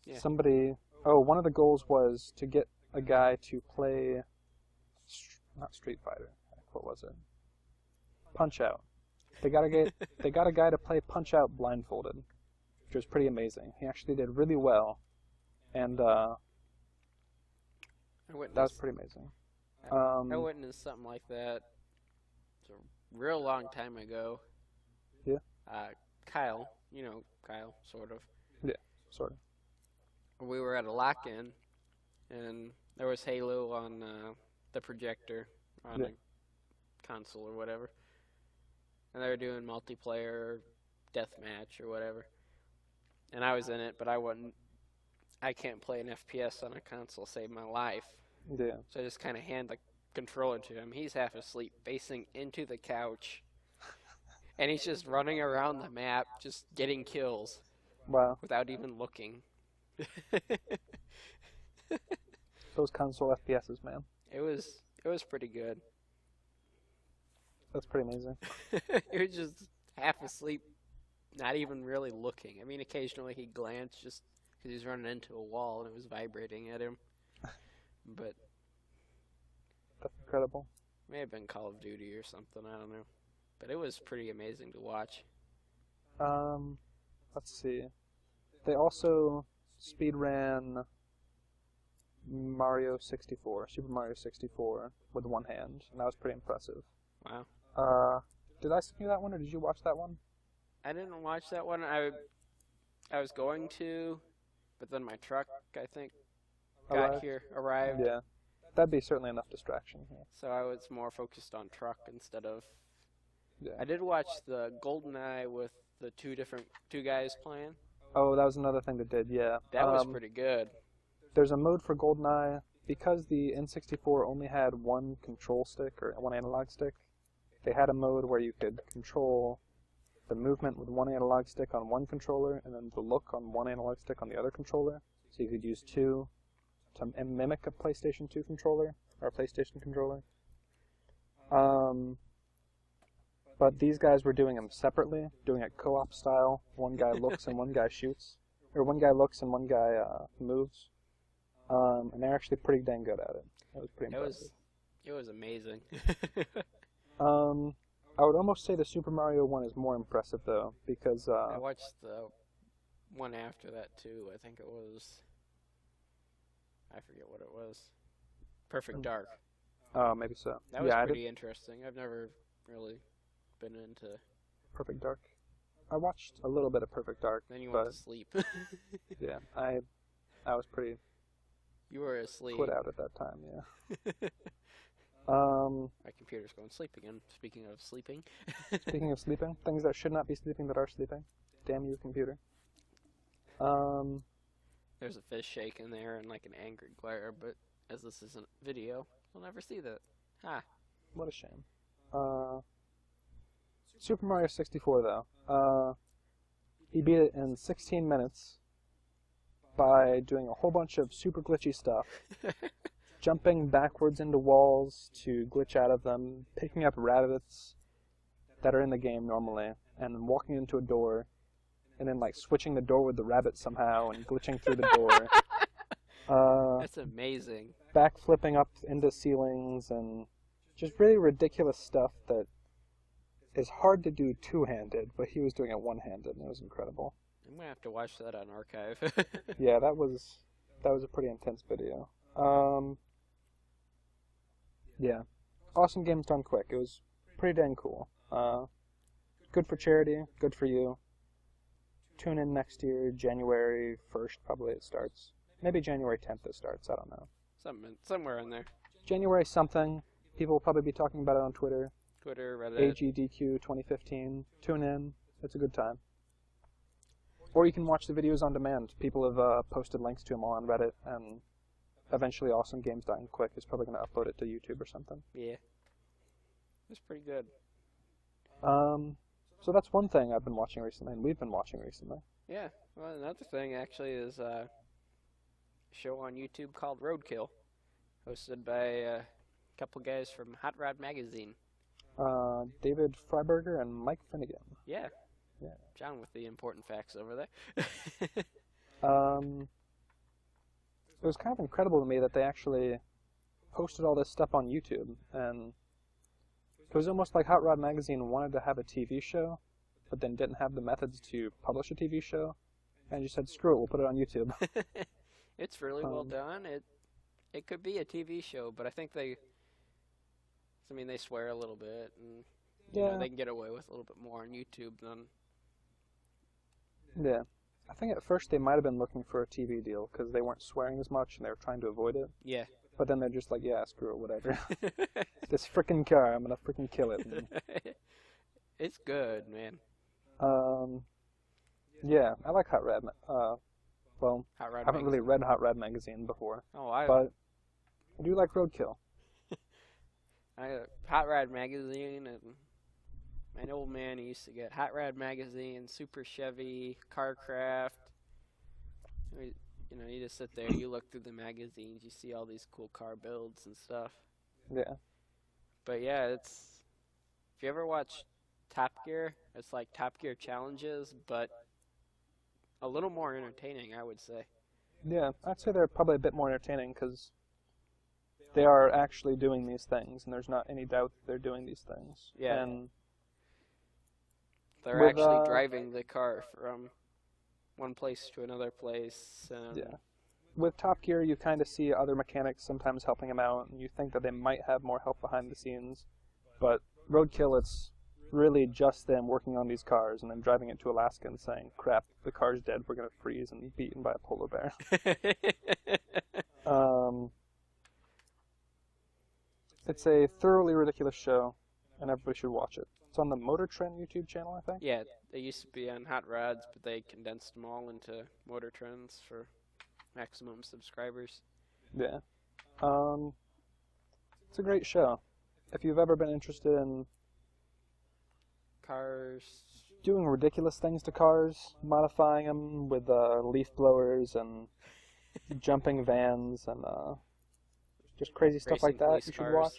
Yeah. one of the goals was to get a guy to play, not Street Fighter, what was it? Punch-Out. They got a guy to play Punch-Out blindfolded, which was pretty amazing. He actually did really well, and that was pretty amazing. I witnessed something like that a real long time ago. Yeah. Kyle, you know Kyle, sort of. Yeah, sort of. We were at a lock-in, and there was Halo on the projector on a console or whatever, and they were doing multiplayer deathmatch or whatever, and I was in it, but I can't play an FPS on a console, save my life. Yeah. So I just kind of hand the controller to him. He's half asleep, facing into the couch, and he's just running around the map, just getting kills. Wow. Without even looking. Those console FPSs, man. It was pretty good. That's pretty amazing. He was just half asleep, not even really looking. I mean, occasionally he'd glance just because he was running into a wall and it was vibrating at him. But that's incredible. May have been Call of Duty or something, I don't know. But it was pretty amazing to watch. Let's see. They also speed ran Mario 64, Super Mario 64, with one hand, and that was pretty impressive. Wow. Did I send you that one, or did you watch that one? I didn't watch that one. I was going to, but then my truck, I think, arrived. Yeah. That'd be certainly enough distraction. Yeah. So I was more focused on truck instead of... Yeah. I did watch the GoldenEye with the two guys playing. Oh, that was another thing they did, yeah. That was pretty good. There's a mode for GoldenEye. Because the N64 only had one control stick, or one analog stick, they had a mode where you could control the movement with one analog stick on one controller, and then the look on one analog stick on the other controller. So you could use two to mimic a PlayStation 2 controller, or a PlayStation controller. But these guys were doing them separately, doing it co-op style. One guy looks and one guy shoots. Or one guy looks and one guy moves. And they're actually pretty dang good at it. It was pretty impressive. It was amazing. I would almost say the Super Mario one is more impressive, though, because... I watched the one after that, too. I think it was... I forget what it was. Perfect Dark. Oh, maybe so. That was pretty interesting. I've never really been into... Perfect Dark. I watched a little bit of Perfect Dark. Then you went to sleep. Yeah, I was pretty... You were asleep. Put out at that time, yeah. My computer's going sleep again. Speaking of sleeping. Speaking of sleeping, things that should not be sleeping that are sleeping. Damn you, computer. There's a fish shaking there and like an angry glare, but as this isn't video, you'll never see that. Ah. What a shame. Super Mario 64, though. He beat it in 16 minutes by doing a whole bunch of super glitchy stuff. Jumping backwards into walls to glitch out of them, picking up rabbits that are in the game normally, and walking into a door, and then like switching the door with the rabbit somehow and glitching through the door. That's amazing. Backflipping up into ceilings and just really ridiculous stuff that is hard to do two-handed, but he was doing it one-handed, and it was incredible. I'm gonna have to watch that on archive. Yeah, that was a pretty intense video. Yeah, awesome games done quick. It was pretty dang cool. Good for charity, good for you. Tune in next year, January 1st, probably it starts. Maybe January 10th it starts, I don't know. Somewhere in there. January something. People will probably be talking about it on Twitter. Twitter, Reddit. AGDQ 2015. Tune in. It's a good time. Or you can watch the videos on demand. People have posted links to them all on Reddit, and eventually Awesome Games Done Quick is probably going to upload it to YouTube or something. Yeah. It's pretty good. So that's one thing I've been watching recently, and we've been watching recently. Yeah. Well, another thing, actually, is a show on YouTube called Roadkill, hosted by a couple guys from Hot Rod Magazine. David Freiberger and Mike Finnegan. Yeah. Yeah. John with the important facts over there. It was kind of incredible to me that they actually posted all this stuff on YouTube, and it was almost like Hot Rod Magazine wanted to have a TV show, but then didn't have the methods to publish a TV show, and just said, screw it, we'll put it on YouTube. It's really well done. It could be a TV show, but I think they swear a little bit, and you know, they can get away with a little bit more on YouTube than... Yeah. I think at first they might have been looking for a TV deal, because they weren't swearing as much, and they were trying to avoid it. Yeah. But then they're just like, yeah, screw it, whatever. This frickin' car, I'm gonna frickin' kill it. It's good, man. Yeah, I like Hot Rod. Well, Hot Rod I haven't really read Hot Rod Magazine before. Oh, but I do like Roadkill. Hot Rod Magazine, and my old man he used to get Hot Rod Magazine, Super Chevy, Carcraft. You know, you just sit there, you look through the magazines, you see all these cool car builds and stuff. Yeah. But yeah, if you ever watch Top Gear, it's like Top Gear challenges, but a little more entertaining, I would say. Yeah, I'd say they're probably a bit more entertaining because they are actually doing these things, and there's not any doubt that they're doing these things. Yeah. And they're actually driving the car from one place to another place. Yeah. With Top Gear, you kind of see other mechanics sometimes helping them out, and you think that they might have more help behind the scenes. But Roadkill, it's really just them working on these cars and then driving it to Alaska and saying, crap, the car's dead, we're going to freeze and be eaten by a polar bear. It's a thoroughly ridiculous show, and everybody should watch it. It's on the Motor Trend YouTube channel, I think. Yeah, they used to be on Hot Rods, but they condensed them all into Motor Trends for maximum subscribers. Yeah. It's a great show. If you've ever been interested in cars, doing ridiculous things to cars, modifying them with leaf blowers and jumping vans and just crazy stuff like that, you should watch.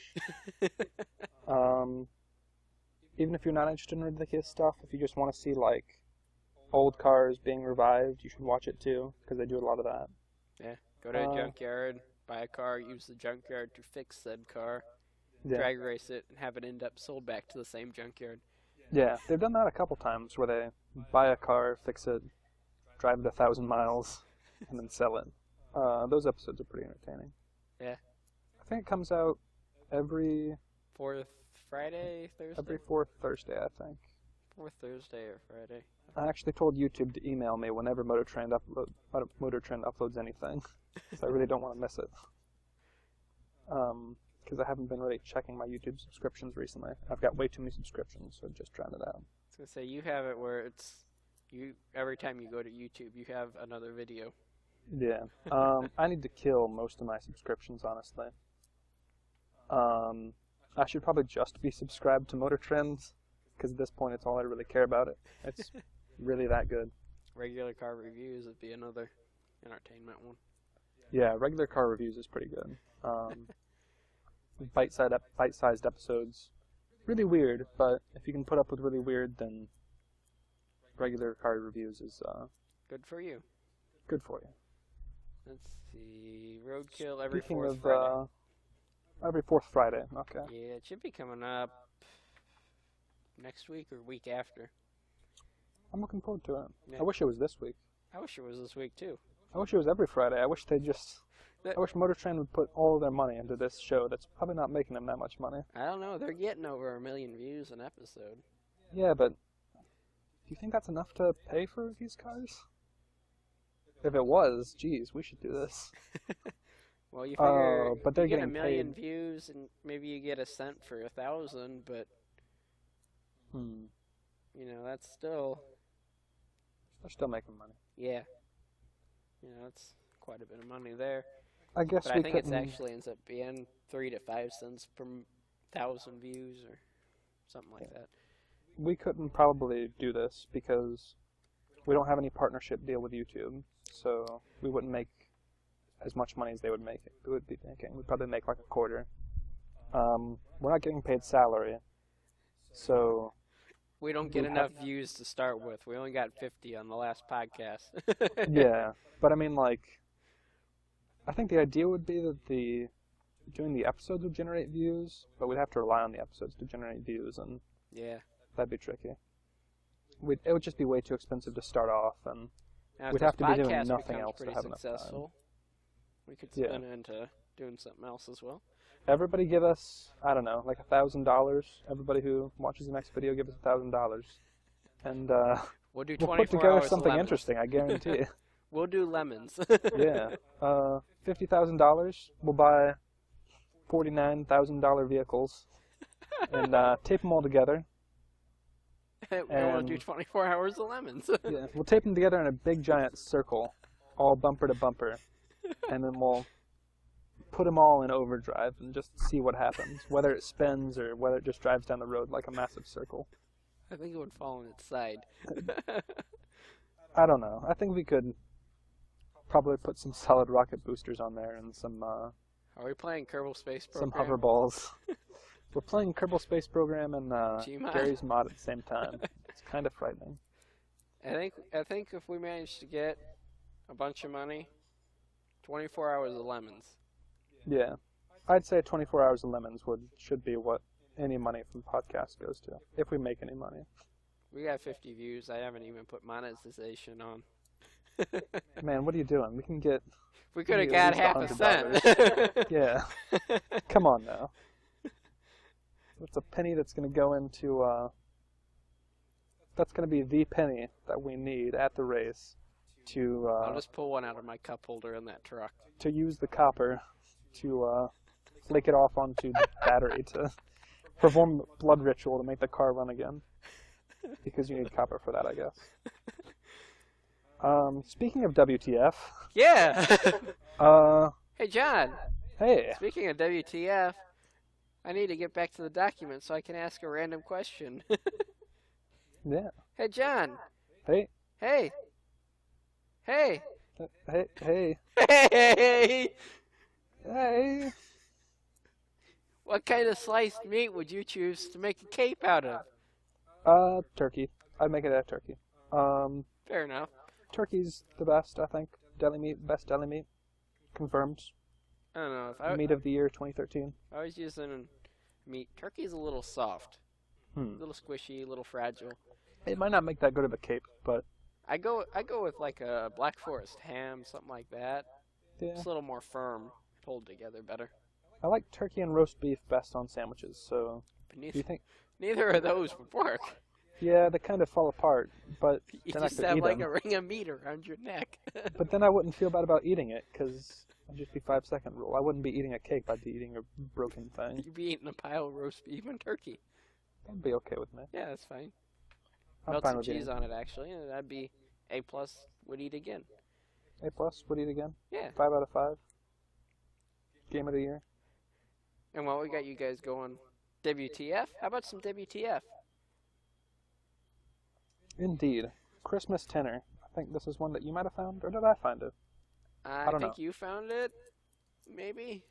Even if you're not interested in ridiculous stuff, if you just want to see like old cars being revived, you should watch it too, because they do a lot of that. Yeah, go to a junkyard, buy a car, use the junkyard to fix said car, drag race it, and have it end up sold back to the same junkyard. Yeah, they've done that a couple times where they buy a car, fix it, drive it 1,000 miles, and then sell it. Those episodes are pretty entertaining. Yeah. I think it comes out every... Fourth Friday, Thursday? Every fourth Thursday, I think. Fourth Thursday or Friday. I actually told YouTube to email me whenever Motor Trend uploads anything, because I really don't want to miss it. Because I haven't been really checking my YouTube subscriptions recently. I've got way too many subscriptions, so just drown it out. I was going to say, you have it where it's... every time you go to YouTube, you have another video. Yeah. I need to kill most of my subscriptions, honestly. I should probably just be subscribed to Motor Trends, because at this point it's all I really care about it. It's really that good. Regular car reviews would be another entertainment one. Yeah, regular car reviews is pretty good. Bite-sized episodes. Really weird, but if you can put up with really weird, then regular car reviews is good for you. Good for you. Let's see. Roadkill every Speaking fourth of, Friday. Every fourth Friday. Okay. Yeah, it should be coming up next week or week after. I'm looking forward to it. Yeah. I wish it was this week. I wish it was this week too. I wish it was every Friday. I wish Motor Trend would put all of their money into this show that's probably not making them that much money. I don't know. They're getting over 1 million views an episode. Yeah, but do you think that's enough to pay for these cars? If it was, geez, we should do this. Well, you figure but they're you get getting 1 million paid. views and maybe you get a cent for 1,000, but you know, that's still... They're still making money. Yeah. You know, that's quite a bit of money there. I guess But we I think couldn't... it actually ends up being 3 to 5 cents per 1,000 views or something like that. We couldn't probably do this because we don't have any partnership deal with YouTube, so we wouldn't make as much money as they would make. We would be making. We'd probably make like a quarter. We're not getting paid salary, so We don't get enough views to start with. We only got 50 on the last podcast. yeah. But I mean, like, I think the idea would be that doing the episodes would generate views, but we'd have to rely on the episodes to generate views, and Yeah. that'd be tricky. It would just be way too expensive to start off, and Now, if we'd this have to be doing podcast nothing becomes else to pretty have enough time. successful, we could Yeah. spin it into doing something else as well. Everybody give us, I don't know, like $1,000. Everybody who watches the next video, give us $1,000, and We'll do we'll 24 put together hours of something lemons. interesting. I guarantee. We'll do lemons. Yeah. $50,000. We'll buy $49,000 vehicles and tape them all together. And we'll do 24 hours of lemons. Yeah, we'll tape them together in a big giant circle, all bumper to bumper, and then we'll put them all in overdrive and just see what happens, whether it spins or whether it just drives down the road like a massive circle. I think it would fall on its side. I don't know. I think we could probably put some solid rocket boosters on there and some Are we playing Kerbal Space Program? some hover balls. We're playing Kerbal Space Program and Gmod? Gary's Mod at the same time. It's kind of frightening. I think if we manage to get a bunch of money, 24 hours of lemons. Yeah. I'd say 24 hours of lemons should be what any money from podcast goes to, if we make any money. We got 50 views. I haven't even put monetization on. Man, what are you doing? We can get... We could have at got least half a $100. cent. Yeah. Come on now. That's a penny that's going to go into... that's going to be the penny that we need at the race to... I'll just pull one out of my cup holder in that truck. to use the copper to flick it off onto the battery to perform a blood ritual to make the car run again. Because you need copper for that, I guess. Speaking of WTF... Yeah! Uh, Hey, John. hey. Speaking of WTF, I need to get back to the document so I can ask a random question. Yeah. Hey, John. Hey. Hey. Hey. Hey. Hey. Hey. Hey. What kind of sliced meat would you choose to make a cape out of? Turkey. I'd make it out of turkey. Fair enough. Turkey's the best, I think. Deli meat, best deli meat. Confirmed. I don't know. If Meat of the year 2013. I was using meat, turkey's a little soft. A little squishy, a little fragile. It might not make that good of a cape, but I go with like a Black Forest ham, something like that. yeah. It's a little more firm, pulled together better. I like turkey and roast beef best on sandwiches, so But do you think... neither of those would work. Yeah, they kind of fall apart, but You then I just could have eat like them. a ring of meat around your neck. But then I wouldn't feel bad about eating it, because it'd just be 5-second rule. I wouldn't be eating a cake, I'd be eating a broken thing. You'd be eating a pile of roast beef and turkey. That'd be okay with me. Yeah, that's fine. I'm Melt fine some with cheese eating. on it, actually, and that'd be A+, would eat again. A+, would eat again. Yeah. 5 out of 5. Game of the year. And while we got you guys going, WTF? How about some WTF? Indeed. Christmas tenor. I think this is one that you might have found, or did I find it? I don't think know. you found it, maybe?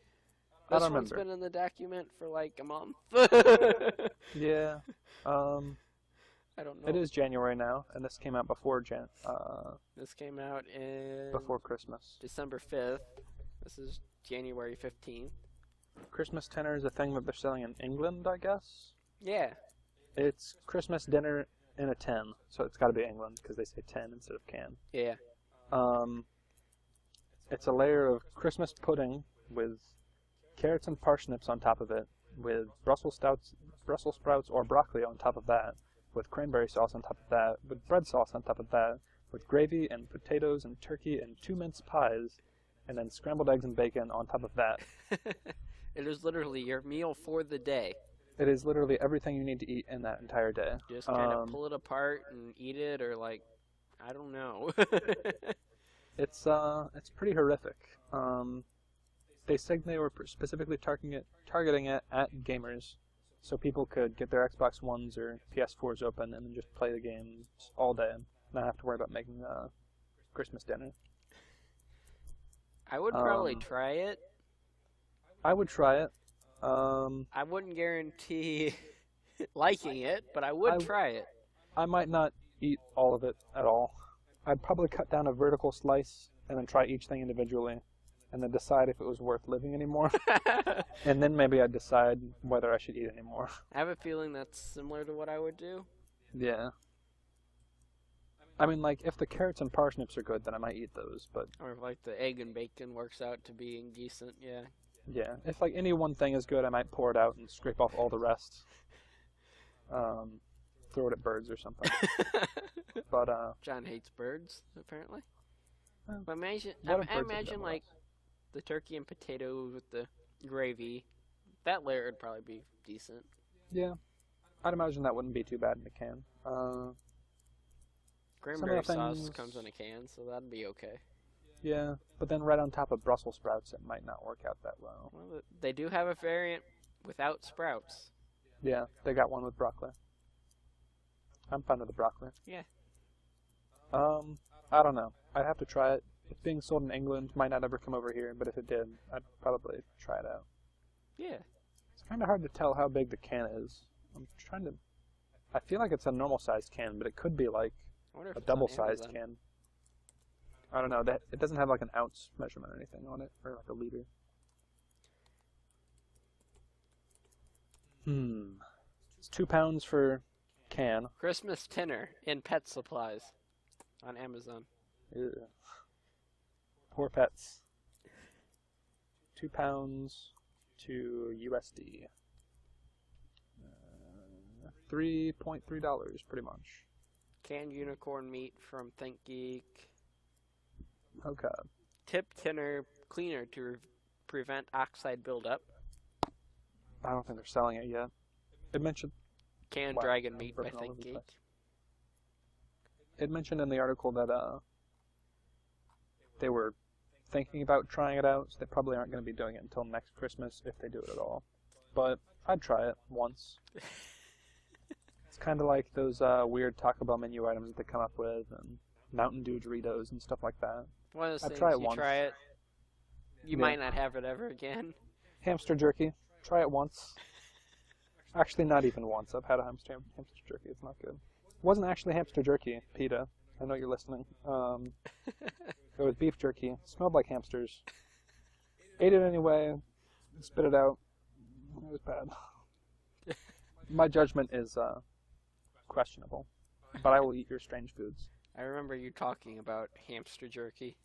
I This don't one's remember. been in the document for like a month. Yeah. I don't know. It is January now, and this came out before This came out in before Christmas. December 5th. This is January 15th. Christmas tenor is a thing that they're selling in England, I guess. Yeah. It's Christmas dinner in a tin, so it's got to be England because they say tin instead of can. Yeah. It's a layer of Christmas pudding with carrots and parsnips on top of it, with Brussels sprouts or broccoli on top of that, with cranberry sauce on top of that, with bread sauce on top of that, with gravy and potatoes and turkey and 2 mince pies, and then scrambled eggs and bacon on top of that. It is literally your meal for the day. It is literally everything you need to eat in that entire day. Just kind of pull it apart and eat it, or like, I don't know. It's pretty horrific. They said they were specifically targeting it at gamers, so people could get their Xbox Ones or PS4s open and then just play the games all day, not have to worry about making Christmas dinner. I would probably try it. I would try it. I wouldn't guarantee liking it, but I would try it. I might not eat all of it at all. I'd probably cut down a vertical slice and then try each thing individually, and then decide if it was worth living anymore. And then maybe I'd decide whether I should eat anymore. I have a feeling that's similar to what I would do. Yeah. I mean, like, if the carrots and parsnips are good, then I might eat those, but... Or if, like, the egg and bacon works out to being decent, yeah. Yeah, if, like, any one thing is good, I might pour it out and scrape off all the rest. Throw it at birds or something. But, John hates birds, apparently. Well, But imagine, what if I birds have imagine, done like, the turkey and potato with the gravy. That layer would probably be decent. yeah, I'd imagine that wouldn't be too bad in a can. Cranberry sauce things- comes in a can, so that'd be okay. Yeah, but then right on top of Brussels sprouts, it might not work out that well. Well, they do have a variant without sprouts. Yeah, they got one with broccoli. I'm fine with the broccoli. Yeah. I don't know. I'd have to try it. It's being sold in England, might not ever come over here, but if it did, I'd probably try it out. Yeah. It's kind of hard to tell how big the can is. I'm trying to... I feel like it's a normal-sized can, but it could be like I wonder if a it's on double-sized Amazon. can. I don't know. That it doesn't have like an ounce measurement or anything on it, or like a liter. It's £2 for can. Christmas dinner in pet supplies on Amazon. Ew. Poor pets. £2 to USD. $3.3 pretty much. Canned unicorn meat from ThinkGeek. Oh god. Tip tinner cleaner to prevent oxide buildup. I don't think they're selling it yet. It mentioned Canned Wow, dragon I'm meat by burping all over the ThinkGeek. place. It mentioned in the article that they were thinking about trying it out, so they probably aren't going to be doing it until next Christmas if they do it at all. But I'd try it once. It's kind of like those weird Taco Bell menu items that they come up with, and Mountain Dew Doritos and stuff like that. One of those I'd things, try it you once. try it, you Yeah. might not have it ever again. Hamster jerky. Try it once. Actually, not even once. I've had a hamster jerky. It's not good. It wasn't actually hamster jerky, PETA. I know you're listening. It was beef jerky. It smelled like hamsters. Ate it anyway. Spit it out. It was bad. My judgment is questionable, but I will eat your strange foods. I remember you talking about hamster jerky.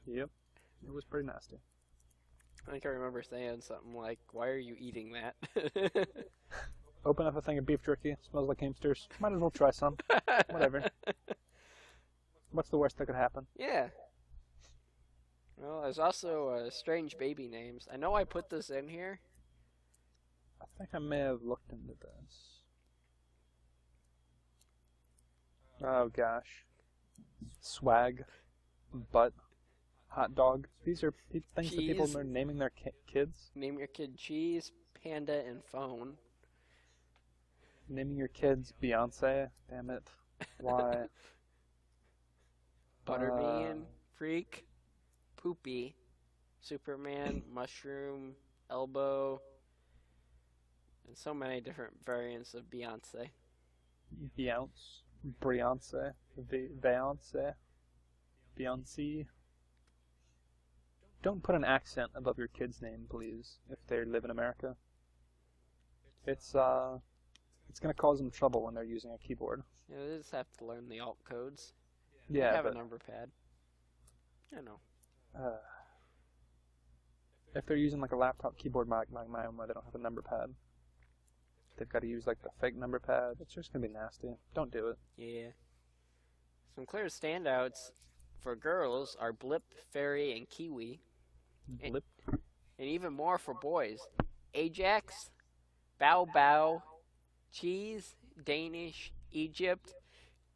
Yep. It was pretty nasty. I think I remember saying something like, "Why are you eating that?" Open up a thing of beef jerky. Smells like hamsters. Might as well try some. Whatever. What's the worst that could happen? Yeah. Well, there's also strange baby names. I know I put this in here. I think I may have looked into this. Oh gosh. Swag. Butt. Hot dog. These are things that people Cheese. are naming their kids. Name your kid Cheese, Panda, and Phone. Naming your kids Beyonce? Damn it. Why? Butterbean, Freak, Poopy, Superman, Mushroom, Elbow, and so many different variants of Beyonce. Beyonce. Beyonce. Beyonce. Beyonce. Don't put an accent above your kid's name, please, if they live in America. It's gonna cause them trouble when they're using a keyboard. Yeah, they just have to learn the alt codes. Yeah, They have but a number pad. I know. if they're using like a laptop keyboard like mine where they don't have a number pad, they've got to use like the fake number pad. It's just gonna be nasty. Don't do it. Yeah. Some clear standouts for girls are Blip, Fairy, and Kiwi. Blip. And even more for boys. Ajax, Bow Bow, Cheese, Danish, Egypt,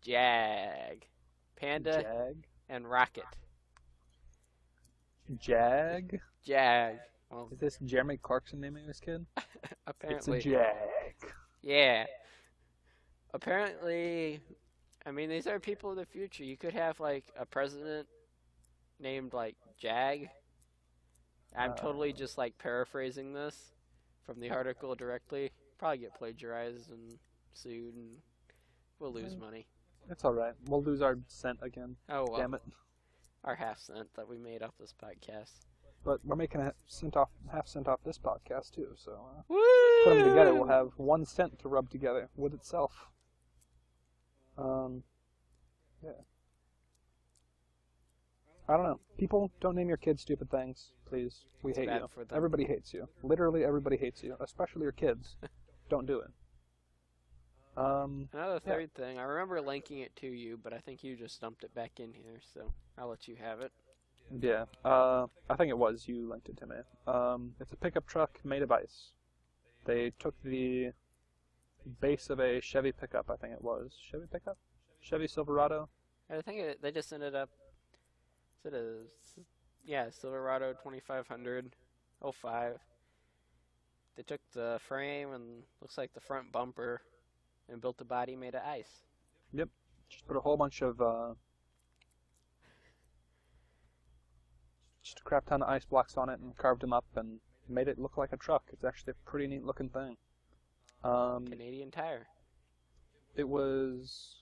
Jag, Panda, Jag. and Rocket. Jag. Jag. Well, Is this Jeremy Clarkson naming this kid? apparently. It's a Jag. Yeah. Apparently, I mean, these are people of the future. You could have, like, a president named, like, Jag. I'm totally just, like, paraphrasing this from the article directly. Probably get plagiarized and sued, and we'll lose money. It's alright. We'll lose our cent again. Oh, well. Damn it. Our half cent that we made off this podcast. But we're making a half cent off this podcast too, so Woo! put them together, we'll have 1 cent to rub together with itself. Yeah. I don't know. People, don't name your kids stupid things, please. We hate bad you. for them. Everybody hates you. Literally everybody hates you, especially your kids. Don't do it. Another third thing, I remember linking it to you, but I think you just dumped it back in here, so I'll let you have it. Yeah. I think it was you linked it to me. It's a pickup truck made of ice. They took the base of a Chevy pickup, I think it was. Chevy pickup? Chevy Silverado? I think they just ended up, Silverado 2500 05. They took the frame and looks like the front bumper and built the body made of ice. Yep. Just put a whole bunch of, just a crap ton of ice blocks on it and carved them up and made it look like a truck. It's actually a pretty neat looking thing. Canadian Tire. It was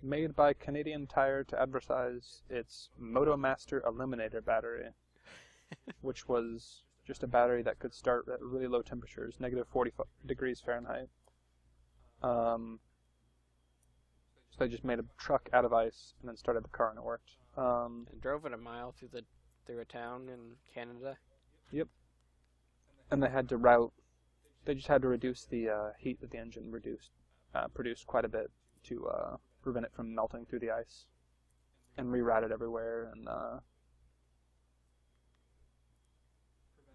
made by Canadian Tire to advertise its MotoMaster Illuminator battery, which was just a battery that could start at really low temperatures, negative 40 degrees Fahrenheit. So they just made a truck out of ice and then started the car and it worked. And drove it a mile through a town in Canada. Yep. And they just had to reduce the heat that the engine produced quite a bit to prevent it from melting through the ice, and reroute it everywhere, and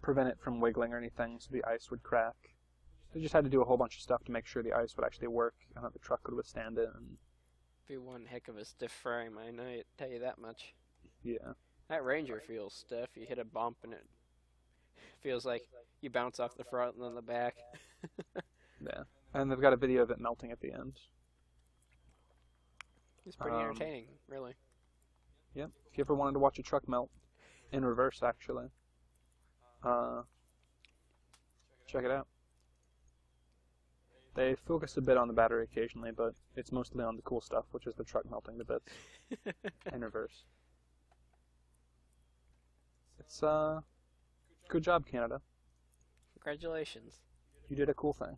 prevent it from wiggling or anything so the ice would crack. They just had to do a whole bunch of stuff to make sure the ice would actually work and that the truck could withstand it. And Be one heck of a stiff frame, I know, tell you that much. yeah. That Ranger feels stiff. You hit a bump and it feels like you bounce off the front and then the back. Yeah. And they've got a video of it melting at the end. It's pretty entertaining, really. Yep. If you ever wanted to watch a truck melt, in reverse actually, check it out. They focus a bit on the battery occasionally, but it's mostly on the cool stuff, which is the truck melting the bits in reverse. It's good job, Canada. Congratulations. You did a cool thing.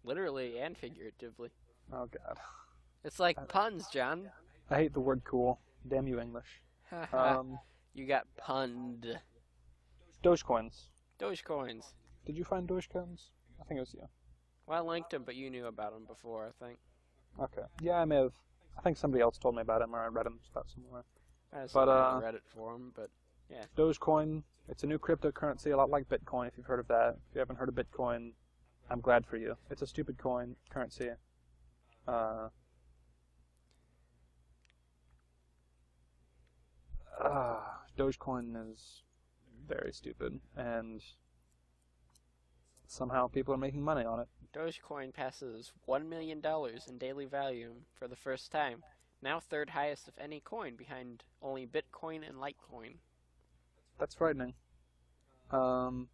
Literally and figuratively. Oh god. It's like puns, John. I hate the word cool. Damn you, English. You got punned. Dogecoins. Dogecoins. Did you find Dogecoins? I think it was you. Well, I linked them, but you knew about them before, I think. Okay. Yeah, I may have. I think somebody else told me about him, or I read him about somewhere. I read it for them, but yeah. Dogecoin. It's a new cryptocurrency, a lot like Bitcoin, if you've heard of that. If you haven't heard of Bitcoin, I'm glad for you. It's a stupid currency. Dogecoin is very stupid, and somehow people are making money on it. Dogecoin passes $1 million in daily volume for the first time. Now third highest of any coin, behind only Bitcoin and Litecoin. That's frightening. Dogecoin.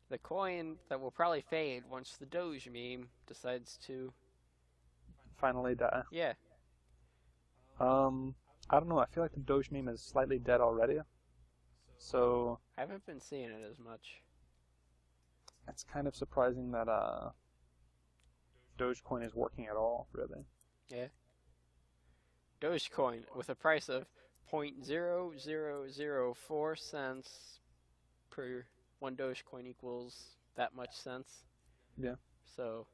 The coin that will probably fade once the Doge meme decides to... Finally die. Yeah. I don't know. I feel like the Doge meme is slightly dead already. So I haven't been seeing it as much. it's kind of surprising that Dogecoin is working at all, really. Yeah. Dogecoin with a price of 0.0004 cents per one Dogecoin equals that much cents. Yeah. So.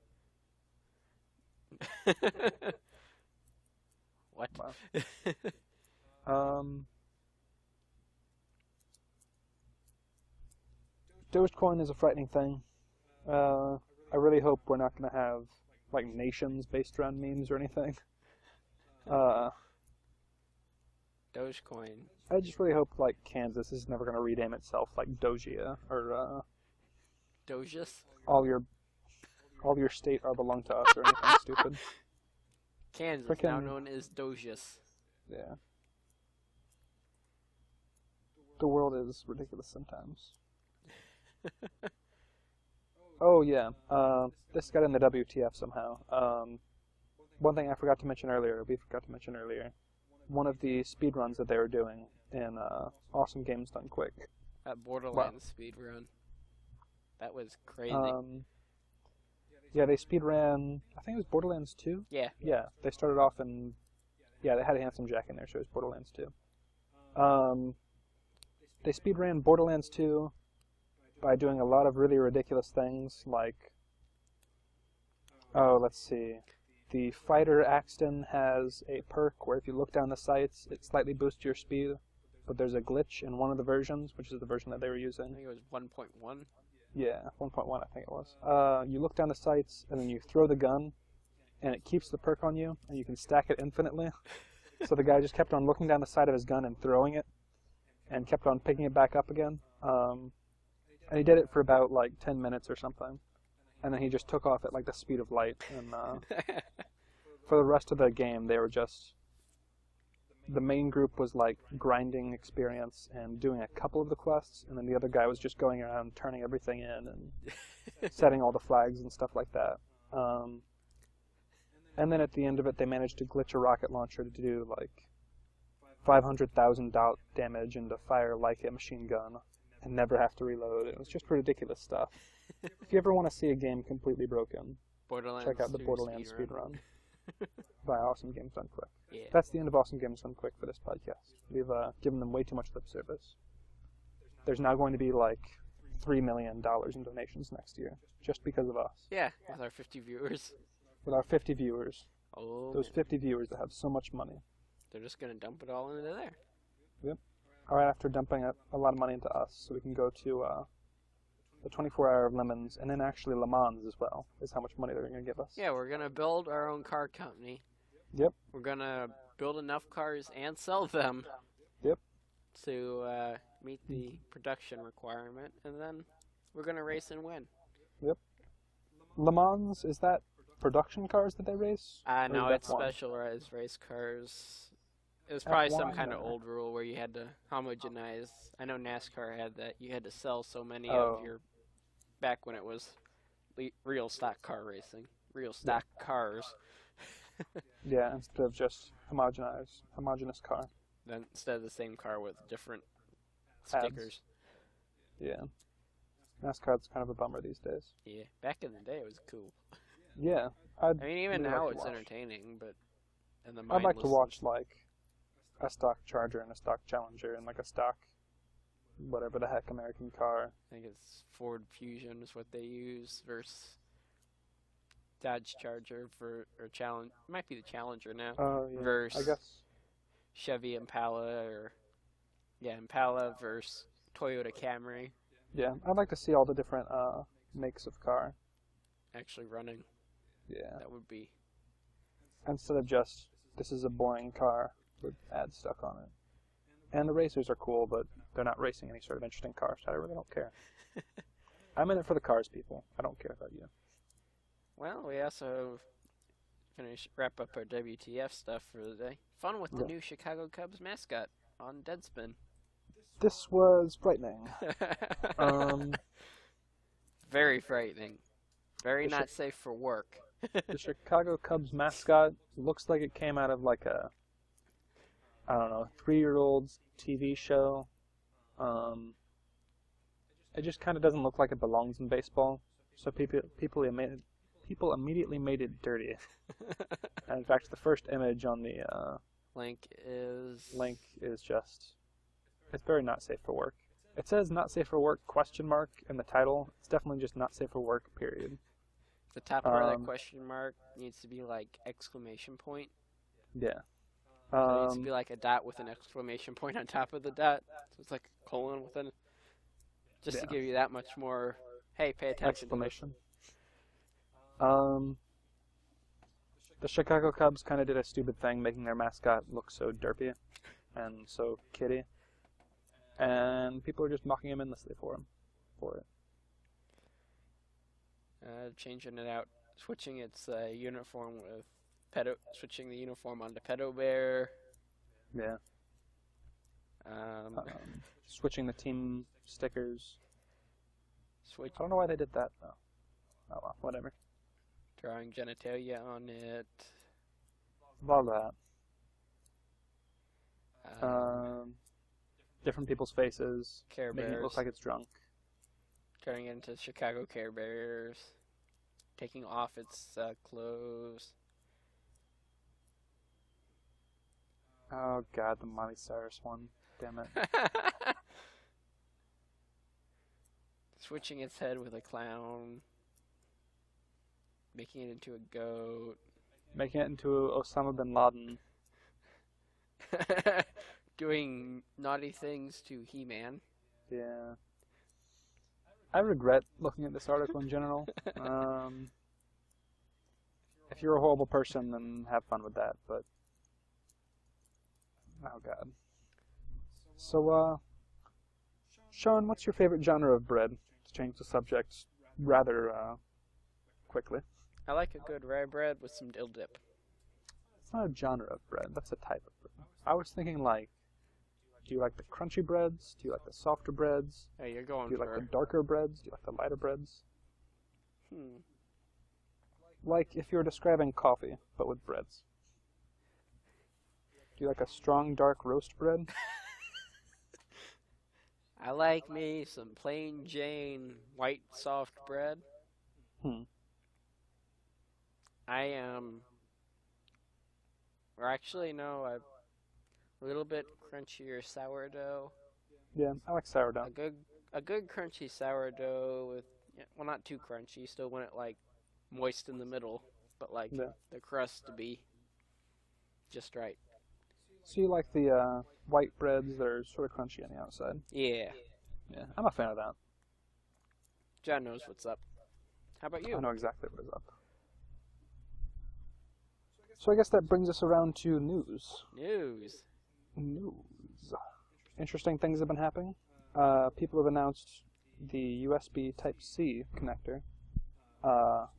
What? Wow. Dogecoin is a frightening thing. I really hope we're not going to have like nations based around memes or anything. Dogecoin. I just really hope like Kansas is never going to rename itself like Dogia or Doges? all your state are belong to us or anything stupid. Kansas, Frickin' now known as Doges. Yeah. The world is ridiculous sometimes. Oh yeah, this got in the WTF somehow. One thing we forgot to mention earlier, one of the speedruns that they were doing in Awesome Games Done Quick. That Borderlands speedrun. That was crazy. Yeah, they speedran, I think it was Borderlands 2? Yeah. Yeah, they started off in, yeah, they had a Handsome Jack in there, so it was Borderlands 2. They speedran Borderlands 2 by doing a lot of really ridiculous things, like, oh, let's see. The fighter Axton has a perk where if you look down the sights, it slightly boosts your speed, but there's a glitch in one of the versions, which is the version that they were I using. think it was 1.1. Yeah, 1.1 I think it was. You look down the sights, and then you throw the gun, and it keeps the perk on you, and you can stack it infinitely. So the guy just kept on looking down the sight of his gun and throwing it, and kept on picking it back up again. And he did it for about, like, 10 minutes or something. And then he just took off at, like, the speed of light. And for the rest of the game, they were just... The main group was, like, grinding experience and doing a couple of the quests, and then the other guy was just going around turning everything in and setting all the flags and stuff like that. And then at the end of it, they managed to glitch a rocket launcher to do, like, 500,000 damage and to fire like a machine gun and never have to reload. It was just ridiculous stuff. If you ever want to see a game completely broken, check out the Borderlands speedrun by Awesome Games Done Quick. Yeah. That's the end of Awesome Games Done Quick for this podcast. We've given them way too much lip service. There's now going to be like $3 million in donations next year, just because of us. Yeah, with our 50 viewers. With our 50 viewers. Oh. Those 50 viewers that have so much money. They're just going to dump it all into there. Yep. Right after dumping a lot of money into us, so we can go to the 24-hour of Lemons, and then actually Le Mans as well, is how much money they're going to give us. Yeah, we're going to build our own car company. Yep. We're going to build enough cars and sell them. Yep. To meet the production requirement, and then we're going to race and win. Yep. Le Mans, is that production cars that they race? No, it's specialized race cars. It was probably some kind of or... old rule where you had to homogenize. I know NASCAR had that. You had to sell so many Oh. of your... Back when it was real stock car racing. Real stock cars. Yeah, instead of just homogeneous car. Then instead of the same car with different Tabs. stickers. Yeah. NASCAR's kind of a bummer these days. Yeah, back in the day it was cool. Yeah. I mean, even really now like to it's watch. entertaining, but... And the I'd like to mindless- watch, like, a stock Charger and a stock Challenger and, like, a stock whatever the heck American car. I think it's Ford Fusion is what they use versus Dodge Charger or Challenge. It might be the Challenger now. Oh, yeah. Versus I guess. Chevy Impala Impala versus Toyota Camry Yeah, I'd like to see all the different makes of car. actually running. Yeah. That would be... Instead of just, this is a boring car with ads stuck on it. And the racers are cool, but they're not racing any sort of interesting cars. I really don't care. I'm in it for the cars, people. I don't care about you. Well, we also wrap up our WTF stuff for the day. Fun with the new Chicago Cubs mascot on Deadspin. This was frightening. Very frightening. Very not safe for work. The Chicago Cubs mascot looks like it came out of like a, I don't know, 3-year-old's TV show. It just kind of doesn't look like it belongs in baseball. So people immediately made it dirty. And in fact, the first image on the link is just, it's very not safe for work. It says not safe for work ? In the title. It's definitely just not safe for work, period. The top part of that question mark needs to be like exclamation point. Yeah. So it needs to be like a dot with an exclamation point on top of the dot. So it's like a colon with an, just to give you that much more, hey, pay attention. Exclamation. The Chicago Cubs kind of did a stupid thing, making their mascot look so derpy and so kiddie. And people are just mocking him endlessly for it. Changing it out, switching its uniform with switching the uniform onto Pedo Bear. Yeah. Switching the team stickers. I don't know why they did that though. Oh well, whatever. Drawing genitalia on it. Love that. Different people's faces. Care making Bears. it look like it's drunk. Turning it into Chicago Care Bears. Taking off its clothes. Oh god, the Miley Cyrus one. Damn it. Switching its head with a clown. Making it into a goat. Making it into Osama bin Laden. Doing naughty things to He-Man. Yeah. I regret looking at this article in general. If you're a horrible person, then have fun with that, but... Oh god. So, Sean, what's your favorite genre of bread? To change the subject rather, quickly. I like a good rye bread with some dill dip. It's not a genre of bread, that's a type of bread. I was thinking like, do you like the crunchy breads? Do you like the softer breads? Hey, you're going Do you like the darker breads? Do you like the lighter breads? Like if you were describing coffee, but with breads. Do you like a strong, dark roast bread? I like me some plain Jane white soft bread. Or actually, no, a little bit crunchier sourdough. Yeah, I like sourdough. A good crunchy sourdough with, well, not too crunchy. You still want it like moist in the middle, but like the crust to be just right. So you like the white breads that are sort of crunchy on the outside? Yeah. Yeah, I'm a fan of that. John knows what's up. How about you? I know exactly what is up. So I guess that brings us around to news. News. Interesting things have been happening. People have announced the USB Type-C connector,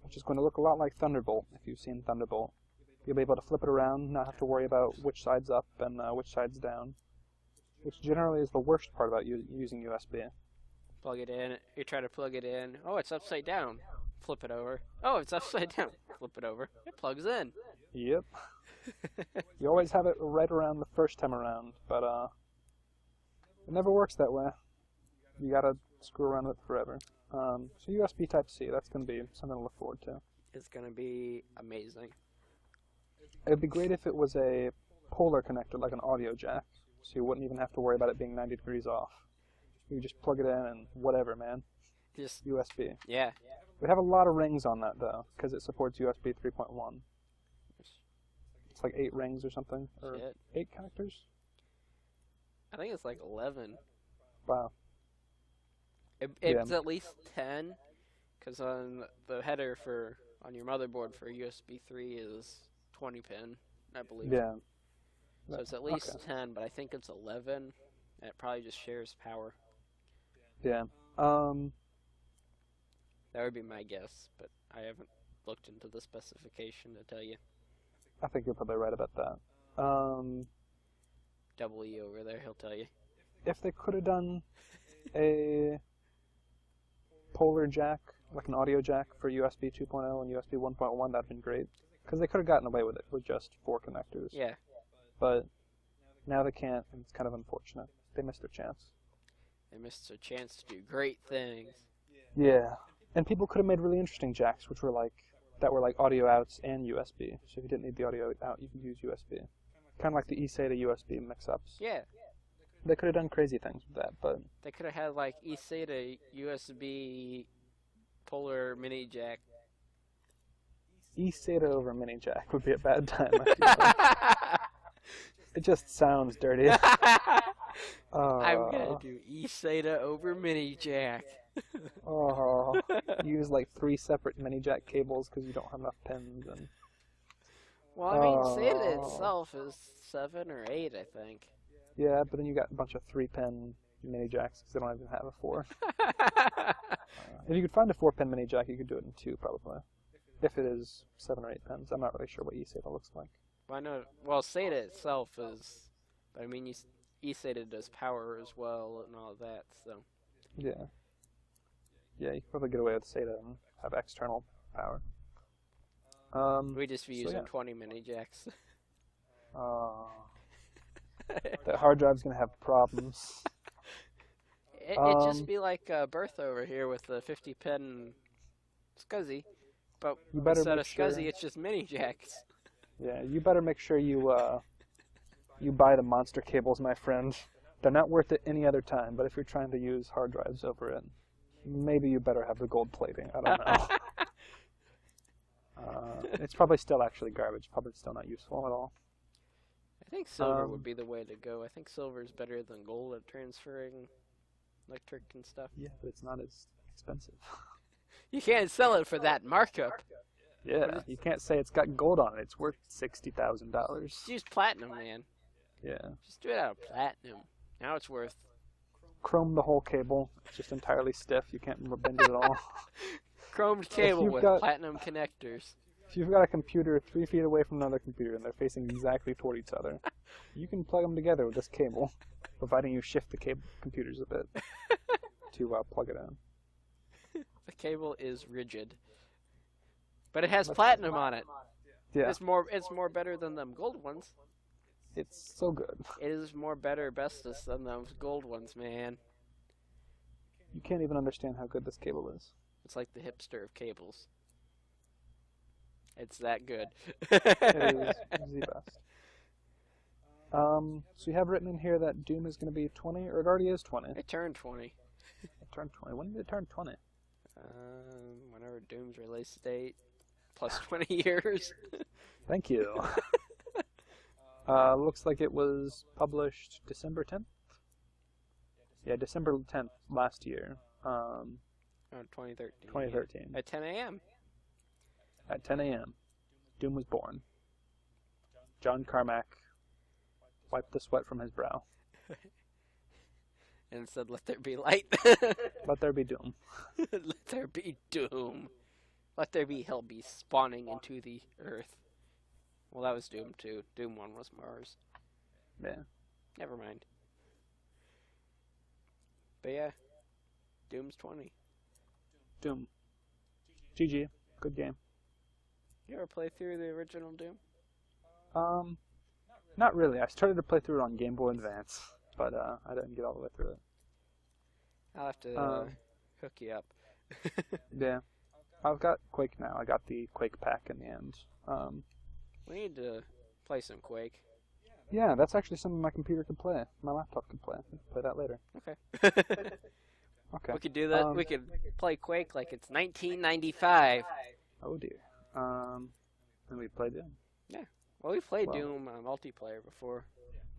which is going to look a lot like Thunderbolt, if you've seen Thunderbolt. You'll be able to flip it around, not have to worry about which side's up and which side's down, which generally is the worst part about using USB. Plug it in. You try to plug it in. Oh, it's upside down. Flip it over. Oh, it's upside down. Flip it over. It plugs in. Yep. You always have it right around the first time around, but it never works that way. You gotta screw around with it forever. So USB Type-C, that's gonna be something to look forward to. It's gonna be amazing. It'd be great if it was a polar connector, like an audio jack, so you wouldn't even have to worry about it being 90 degrees off. You just plug it in and whatever, man. Just USB. Yeah. We have a lot of rings on that, though, because it supports USB 3.1. It's like 8 rings or something, or 8 connectors? I think it's like 11. Wow. It's at least 10, because on the header on your motherboard for USB 3 is 20 pin, I believe. Yeah. So it's at least Okay. 10, but I think it's 11. And it probably just shares power. Yeah. That would be my guess, but I haven't looked into the specification to tell you. I think you're probably right about that. Double E over there, he'll tell you. If they could have done a polar jack, like an audio jack for USB 2.0 and USB 1.1, that'd been great. Because they could have gotten away with it with just 4 connectors. Yeah. But now they can't, and it's kind of unfortunate. They missed their chance. They missed a chance to do great things. Yeah. And people could have made really interesting jacks, which were like audio outs and USB. So if you didn't need the audio out, you could use USB. Kind of like the eSATA USB mix-ups. Yeah. They could have done crazy things with that, but They could have had like eSATA USB polar mini jack. eSATA over mini jack would be a bad time, I feel like. It just sounds dirty. I'm gonna do eSATA over mini jack. Use like 3 separate mini jack cables because you don't have enough pins. And Well, I mean, SATA itself is 7 or 8, I think. yeah, but then you got a bunch of 3-pin mini jacks because they don't even have a 4. If you could find a 4-pin mini jack, you could do it in 2 probably. If it is 7 or 8 pins, I'm not really sure what eSATA looks like. Well, I know. Well, SATA itself is, but I mean, eSATA does power as well and all of that. So Yeah. Yeah, you could probably get away with SATA and have external power. we just be so using yeah. 20 mini jacks. That hard drive's gonna have problems. It'd just be like Bertha over here with the 50-pin SCSI, but You better instead make of SCSI, sure- it's just mini jacks. Yeah, you better make sure you buy the monster cables, my friend. They're not worth it any other time, but if you're trying to use hard drives over it, maybe you better have the gold plating. I don't know. It's probably still actually garbage. Probably still not useful at all. I think silver would be the way to go. I think silver is better than gold at transferring electric and stuff. Yeah, but it's not as expensive. You can't sell it for that markup. Yeah, you can't say it's got gold on it. It's worth $60,000. Just use platinum, man. Yeah. Just do it out of platinum. Now it's worth... Chrome the whole cable. It's just entirely stiff. You can't bend it at all. Chromed cable with platinum connectors. If you've got a computer 3 feet away from another computer and they're facing exactly toward each other, you can plug them together with this cable, providing you shift the computers a bit to plug it in. The cable is rigid. But it has platinum on it. Yeah. It's more better than them gold ones. It's so good. It is more better bestest than those gold ones, man. You can't even understand how good this cable is. It's like the hipster of cables. It's that good. It is the best. So you have written in here that Doom is going to be 20, or it already is 20. It turned 20. It turned 20. When did it turn 20? Whenever Doom's release date, plus 20 years. Thank you. Looks like it was published December 10th? Yeah, December 10th last year. 2013. 2013. At 10 a.m. At 10 a.m., Doom was born. John Carmack wiped the sweat from his brow. And said, "Let there be light." Let there be Doom. Let there be Doom. Let there be hell be spawning into the earth. Well, that was Doom 2. Doom 1 was Mars. Yeah. Never mind. But yeah, Doom's 20. Doom. GG. Good game. You ever play through the original Doom? Not really. I started to play through it on Game Boy Advance, but I didn't get all the way through it. I'll have to hook you up. Yeah. I've got Quake now. I got the Quake pack in the end. We need to play some Quake. Yeah, that's actually something my computer could play. My laptop could play. We can play that later. Okay. Okay. We could do that. We could play Quake like it's 1995. Oh dear. And we played Doom. Yeah. Well, we played Doom multiplayer before.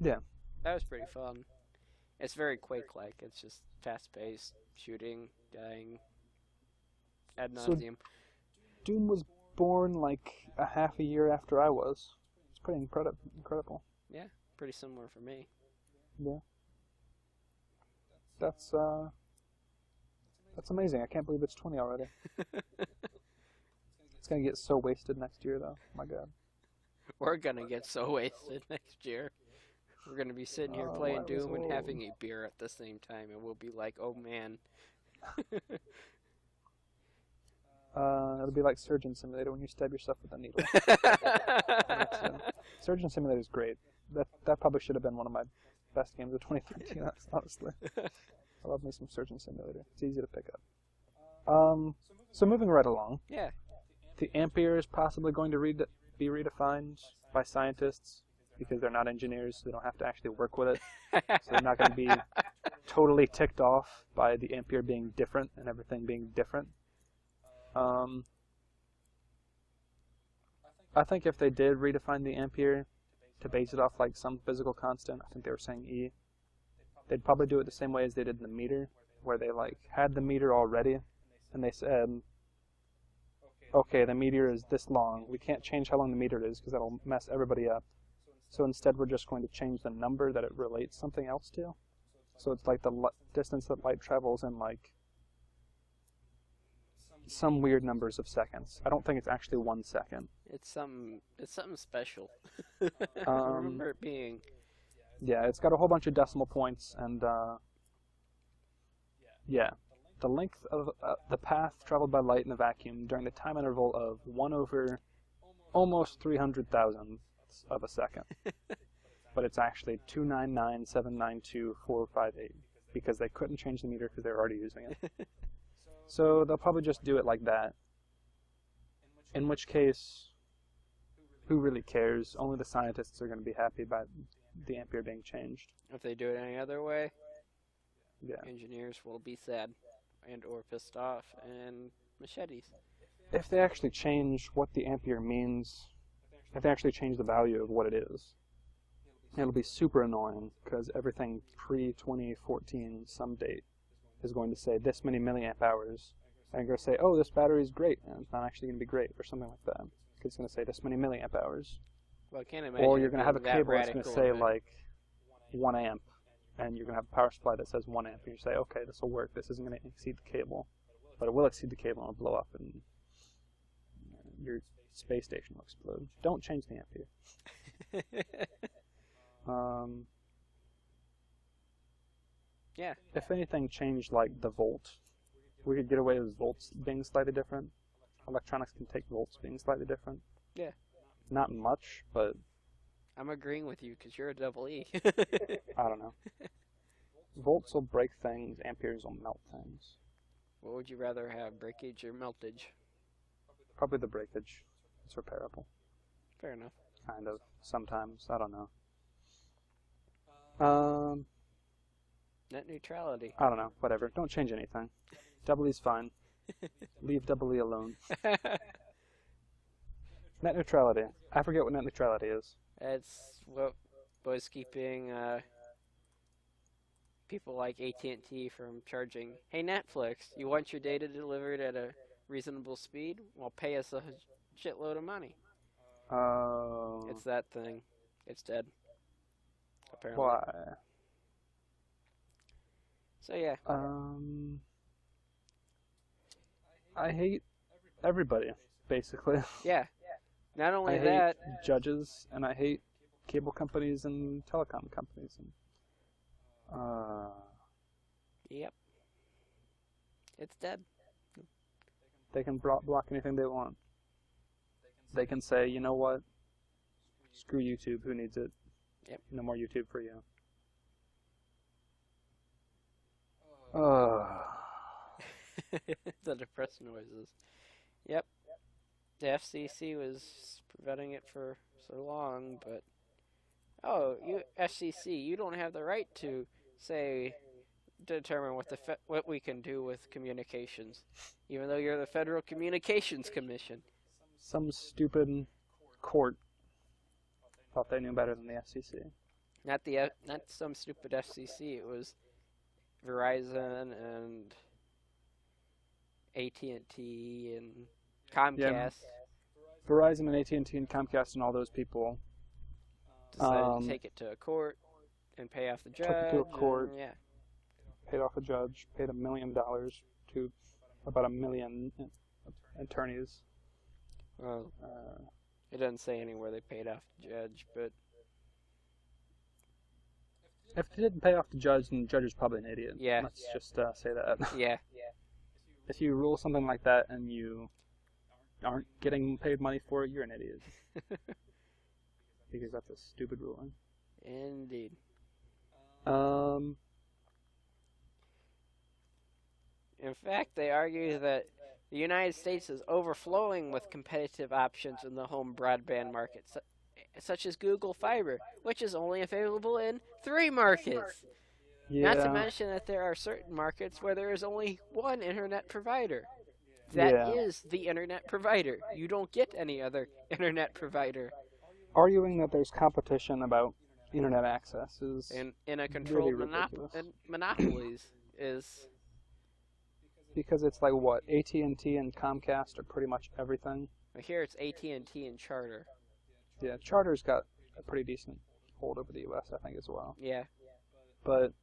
Yeah. That was pretty fun. It's very Quake-like. It's just fast-paced, shooting, dying, ad nauseum. So, Doom was born like a half a year after I was. It's pretty incredible. Yeah. pretty similar for me. Yeah. That's amazing. I can't believe it's 20 already. It's gonna get so wasted next year, though. My God. We're gonna get so wasted next year. We're gonna be sitting here playing why was Doom and old? having a beer at the same time, and we'll be like, "Oh man." It'll be like Surgeon Simulator when you stab yourself with a needle. Surgeon Simulator is great. That probably should have been one of my best games of 2013, honestly. I love me some Surgeon Simulator. It's easy to pick up. So moving right along. Yeah. The ampere is possibly going to be redefined by scientists because they're not engineers, so they don't have to actually work with it. So they're not going to be totally ticked off by the ampere being different and everything being different. I think if they did redefine the ampere to base it off like some physical constant, I think they were saying E, they'd probably do it the same way as they did in the meter, where they like had the meter already, and they said, okay, the meter is this long. We can't change how long the meter is because that'll mess everybody up. So instead, we're just going to change the number that it relates something else to. So it's like the distance that light travels in like some weird numbers of seconds. I don't think it's actually 1 second. It's something special. I remember it being. Yeah, it's got a whole bunch of decimal points, and yeah, the length of the path traveled by light in a vacuum during the time interval of 1 over almost 300,000 of a second. But it's actually 299,792,458 because they couldn't change the meter because they were already using it. So they'll probably just do it like that. In which case, who really cares? Only the scientists are going to be happy by the ampere being changed. If they do it any other way, yeah, engineers will be sad and or pissed off and machetes. If they actually change what the ampere means, if they actually change the value of what it is, it'll be super annoying because everything pre-2014 some date is going to say this many milliamp hours, and you're going to say, oh, this battery is great, and it's not actually going to be great, or something like that. It's going to say this many milliamp hours. Well, I can't imagine. Or you're going to have a that cable that's going to say, but like, 1 amp, and you're going to have a power supply that says 1 amp, and you say, okay, this will work, this isn't going to exceed the cable. But it will exceed the cable and it'll blow up, and your space station will explode. Don't change the ampere. Yeah. If anything changed, like, the volt, we could get away with volts being slightly different. Electronics can take volts being slightly different. Yeah. Not much, but I'm agreeing with you because you're a double E. I don't know. Volts will break things, amperes will melt things. What would you rather have, breakage or meltage? Probably the breakage. It's repairable. Fair enough. Kind of. Sometimes. I don't know. Net neutrality. I don't know. Whatever. Don't change anything. Double E's fine. Leave double E alone. Net neutrality. I forget what net neutrality is. It's what was keeping people like AT&T from charging, hey Netflix, you want your data delivered at a reasonable speed? Well, pay us a shitload of money. Oh. It's that thing. It's dead. Apparently. Why? So yeah. I hate everybody, basically. Yeah. Not only I hate that, judges, and I hate cable companies and telecom companies. And, yep. It's dead. they can block anything they want. They can say, you know what? Screw YouTube. Who needs it? Yep. No more YouTube for you. The depressed noises. Yep. The FCC was preventing it for so long, but oh, you FCC, you don't have the right to determine what we can do with communications, even though you're the Federal Communications Commission. Some stupid court thought they knew better than the FCC. Not some stupid FCC. It was Verizon and AT&T and Comcast. Yeah. Verizon and AT&T and Comcast and all those people Decided to take it to a court and pay off the judge. Took it to a court. Yeah. Paid off a judge. Paid $1 million to about 1 million attorneys. Well, it doesn't say anywhere they paid off the judge, but if they didn't pay off the judge, then the judge is probably an idiot. Yeah. Let's just say that. yeah. If you rule something like that and you aren't getting paid money for it, you're an idiot. Because that's a stupid ruling. Indeed. In fact, they argue that the United States is overflowing with competitive options in the home broadband market, such as Google Fiber, which is only available in 3 markets. Yeah. Not to mention that there are certain markets where there is only one internet provider. That is the internet provider. You don't get any other internet provider. Arguing that there's competition about internet access is in a controlled really ridiculous. monopolies is... Because it's like, what, AT&T and Comcast are pretty much everything. Here it's AT&T and Charter. Yeah, Charter's got a pretty decent hold over the U.S., I think, as well. Yeah. But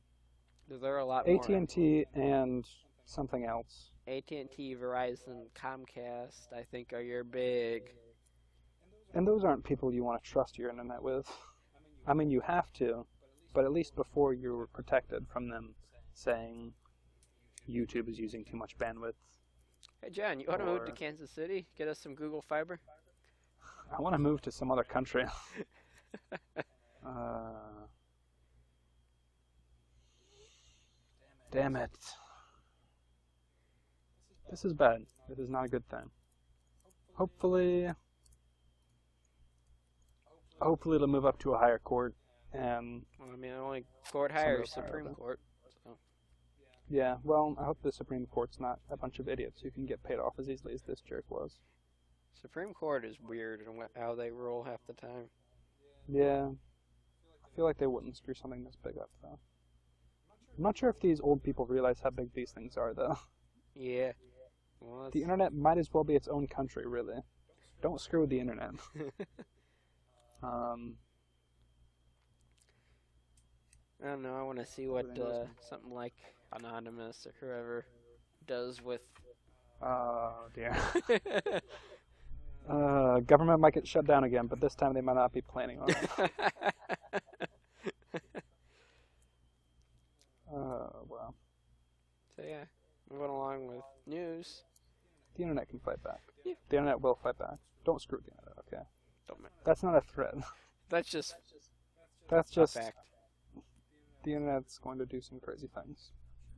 there are a lot AT&T and something else. AT&T, Verizon, Comcast, I think, are your big... And those aren't people you want to trust your internet with. I mean, you have to, but at least before you're protected from them saying YouTube is using too much bandwidth. Hey, John, you want to move to Kansas City? Get us some Google Fiber? I want to move to some other country. Damn it. This is bad. This is not a good thing. Hopefully it'll move up to a higher court and... Well, I mean, only court higher is Supreme Court. So. Yeah, well, I hope the Supreme Court's not a bunch of idiots who can get paid off as easily as this jerk was. Supreme Court is weird in how they rule half the time. Yeah. I feel like they wouldn't screw something this big up, though. I'm not sure if these old people realize how big these things are, though. Yeah. Well, the internet might as well be its own country, really. Don't screw with the internet. I don't know, I want to see what something like Anonymous or whoever does with... Oh, dear. Government might get shut down again, but this time they might not be planning on it. Well. So yeah, moving along with news. The internet can fight back. Yeah. The internet will fight back. Don't screw with the internet, okay? Don't matter. That's not a threat. That's just a fact. The internet's going to do some crazy things,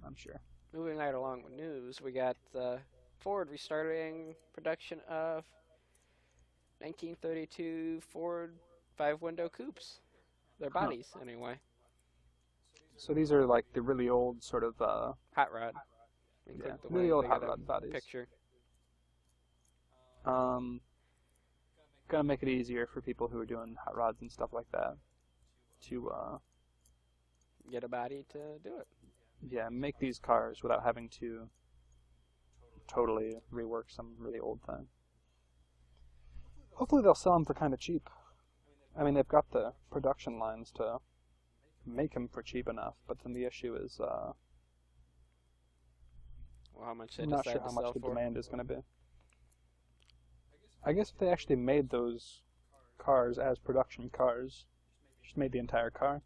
I'm sure. Moving right along with news, we got Ford restarting production of 1932 Ford 5-window coupes. Their bodies, anyway. So these are like the really old sort of... hot rod. Yeah, really old hot rod bodies. Picture. Gonna make it easier for people who are doing hot rods and stuff like that to get a body to do it. Yeah, make these cars without having to totally rework some really old thing. Hopefully they'll sell them for kind of cheap. I mean, they've got the production lines to make them for cheap enough, but then the issue is well, how much I'm not sure how much the demand is going to be. I guess if they actually made those cars as production cars, just made the entire car,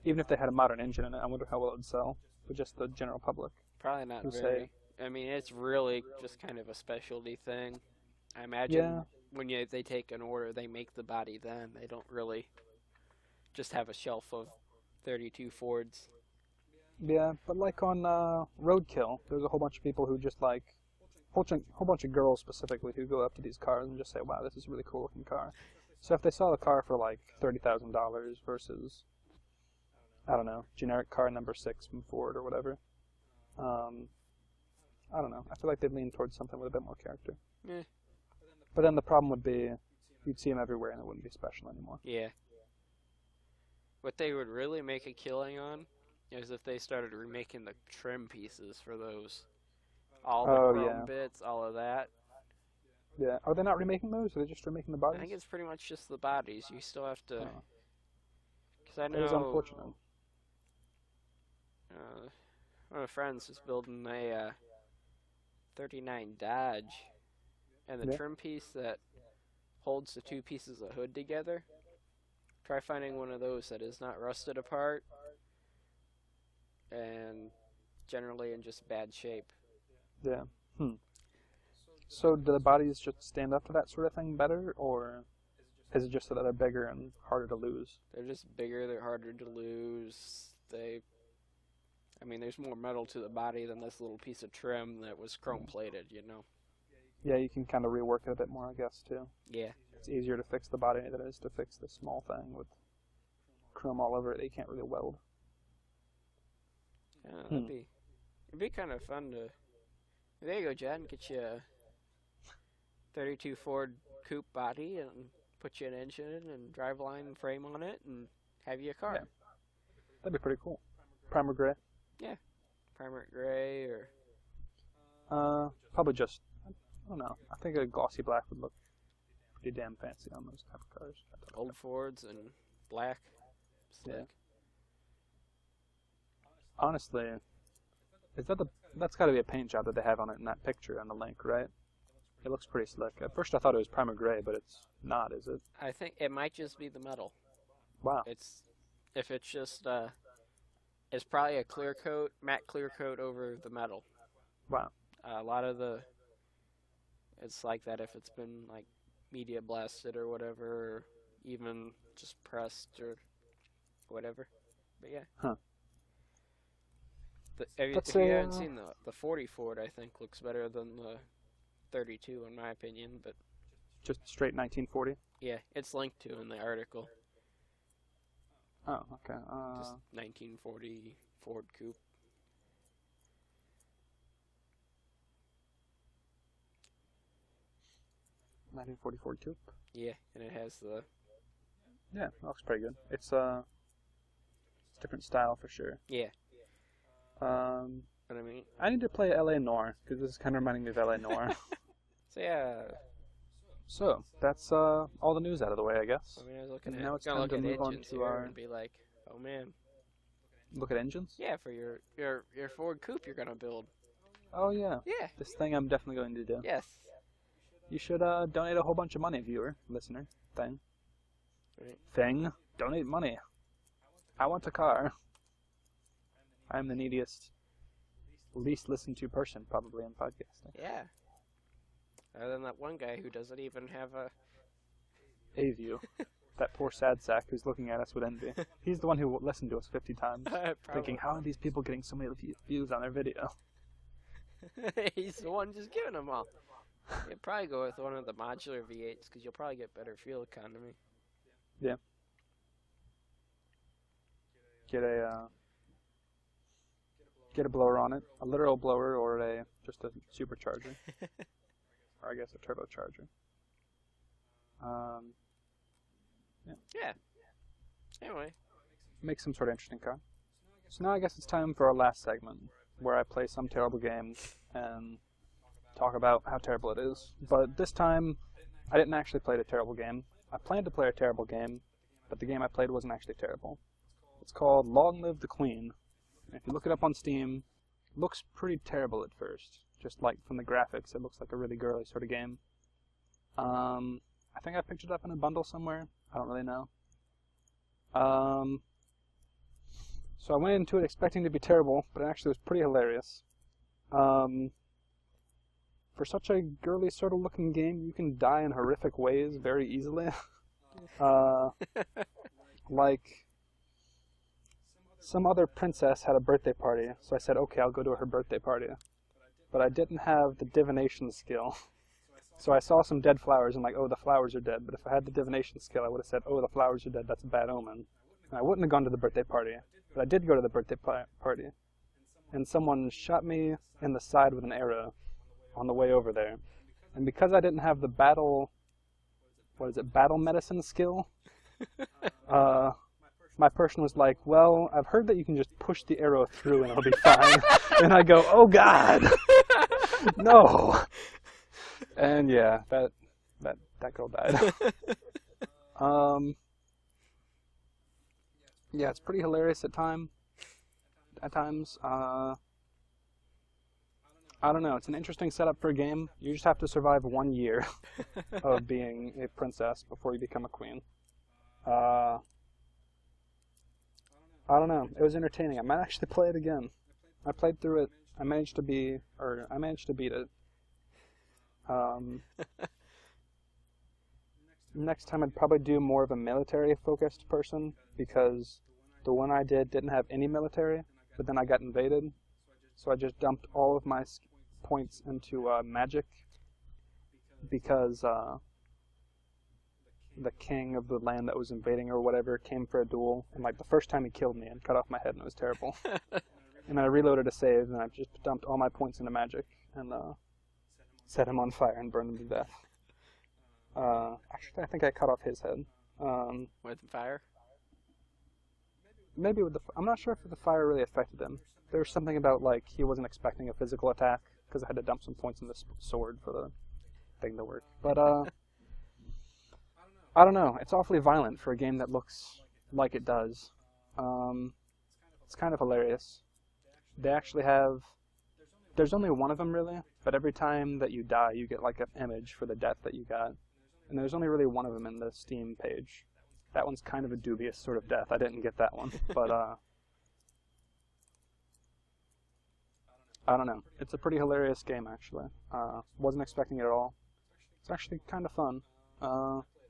even if they had a modern engine in it, I wonder how well it would sell with just the general public. Probably not very. I mean, it's really just kind of a specialty thing. I imagine when they take an order, they make the body then. They don't really just have a shelf of 32 Fords. Yeah, but like on Roadkill, there's a whole bunch of people who just like, whole bunch of girls specifically who go up to these cars and just say, wow, this is a really cool looking car. So if they sell a car for like $30,000 versus, I don't know, generic car number 6 from Ford or whatever, I don't know. I feel like they'd lean towards something with a bit more character. Yeah. But then the problem would be, you'd see them everywhere and it wouldn't be special anymore. Yeah. What they would really make a killing on is if they started remaking the trim pieces for those. All the chrome bits, all of that. Yeah. Are they not remaking those? Are they just remaking the I bodies? think it's pretty much just the bodies. You still have to... Oh, Because I that is know unfortunate. one of my friends is building a 39 Dodge, and the Yeah. trim piece that holds the two pieces of hood together, try finding one of those that is not rusted apart and generally in just bad shape. Yeah. So do the bodies just stand up to that sort of thing better, or is it just that they're bigger and harder to lose? They're just bigger, they're harder to lose. There's more metal to the body than this little piece of trim that was chrome plated, you know? Yeah, you can kind of rework it a bit more, I guess, too. Yeah. It's easier to fix the body than it is to fix the small thing with chrome all over it that you can't really weld. Yeah, it'd be kind of fun to... There you go, Jen. Get you a 32 Ford coupe body and put you an engine and driveline frame on it and have you a car. Yeah. That'd be pretty cool. Primer gray? Yeah. Primer gray or... Probably just, I don't know. I think a glossy black would look pretty damn fancy on those type of cars. Old Fords and black. Slick. Yeah. Honestly, that's got to be a paint job that they have on it in that picture on the link, right? It looks pretty slick. At first I thought it was primer gray, but it's not, is it? I think it might just be the metal. Wow. If it's just it's probably a clear coat, matte clear coat over the metal. Wow. A lot of it's like that if it's been like media blasted or whatever, or even just pressed or whatever. But yeah. Huh. If you haven't seen the 40 Ford, I think looks better than the 32 in my opinion, but just straight 1940? yeah, it's linked to in the article. Oh, okay. Just 1940 Ford Coupe. $1944 coupe. Yeah, and it has the... Yeah, it looks pretty good. It's a different style for sure. Yeah. But I mean... I need to play LA Noire, because this is kind of reminding me of LA Noire. So yeah... So, that's all the news out of the way, I guess. I mean, I was looking And at... now it's time to move on to our... and be like, oh man. Look at engines? Yeah, for your Ford Coupe you're gonna build. Oh, yeah. Yeah. This thing I'm definitely going to do. Yes. You should donate a whole bunch of money, viewer, listener, thing. Right. Thing. Donate money. I want a car. I'm the neediest, least listened to person probably in podcasting. Yeah. Other than that one guy who doesn't even have A view. That poor sad sack who's looking at us with envy. He's the one who listened to us 50 times, thinking, how are these people getting so many views on their video? He's the one just giving them all. You'd probably go with one of the modular V8s because you'll probably get better fuel economy. Yeah. Get a blower on it, a literal blower or just a supercharger, or I guess a turbocharger. Yeah. Anyway. Make some sort of interesting car. So now I guess it's time for our last segment, where I play some terrible game and talk about how terrible it is. But this time, I didn't actually play a terrible game. I planned to play a terrible game, but the game I played wasn't actually terrible. It's called Long Live the Queen. If you look it up on Steam, it looks pretty terrible at first. Just like from the graphics, it looks like a really girly sort of game. I think I picked it up in a bundle somewhere. I don't really know. So I went into it expecting to be terrible, but it actually was pretty hilarious. For such a girly sort of looking game, you can die in horrific ways very easily. Like, some other princess had a birthday party, so I said, okay, I'll go to her birthday party. But I didn't have the divination skill. So I saw some dead flowers and like, oh, the flowers are dead. But if I had the divination skill, I would have said, oh, the flowers are dead, that's a bad omen. And I wouldn't have gone to the birthday party. But I did go to the birthday party. And someone shot me in the side with an arrow on the way over there. And because I didn't have the battle medicine skill, my person was like, well, I've heard that you can just push the arrow through and it'll be fine. And I go, oh God, no. And yeah, that girl died. um, yeah, it's pretty hilarious at times. I don't know. It's an interesting setup for a game. You just have to survive 1 year of being a princess before you become a queen. Uh, I don't know. It was entertaining. I might actually play it again. I played through it. I managed to beat it. Um, next time I'd probably do more of a military-focused person because the one I did didn't have any military, but then I got invaded, so I just dumped all of my points into magic because the king of the land that was invading or whatever came for a duel, and like the first time he killed me and cut off my head, and it was terrible. And I reloaded a save, and I just dumped all my points into magic and set him on fire and burned him to death. Actually, I think I cut off his head. With fire? Maybe with I'm not sure if the fire really affected him. There was something about like he wasn't expecting a physical attack because I had to dump some points in the sword for the thing to work. But I don't know. It's awfully violent for a game that looks like it does. It's kind of hilarious. They actually have. There's only one of them really, but every time that you die, you get like an image for the death that you got. And there's only really one of them in the Steam page. That one's kind of a dubious sort of death. I didn't get that one, but I don't know. It's a pretty hilarious game actually. Wasn't expecting it at all. It's actually kind of fun.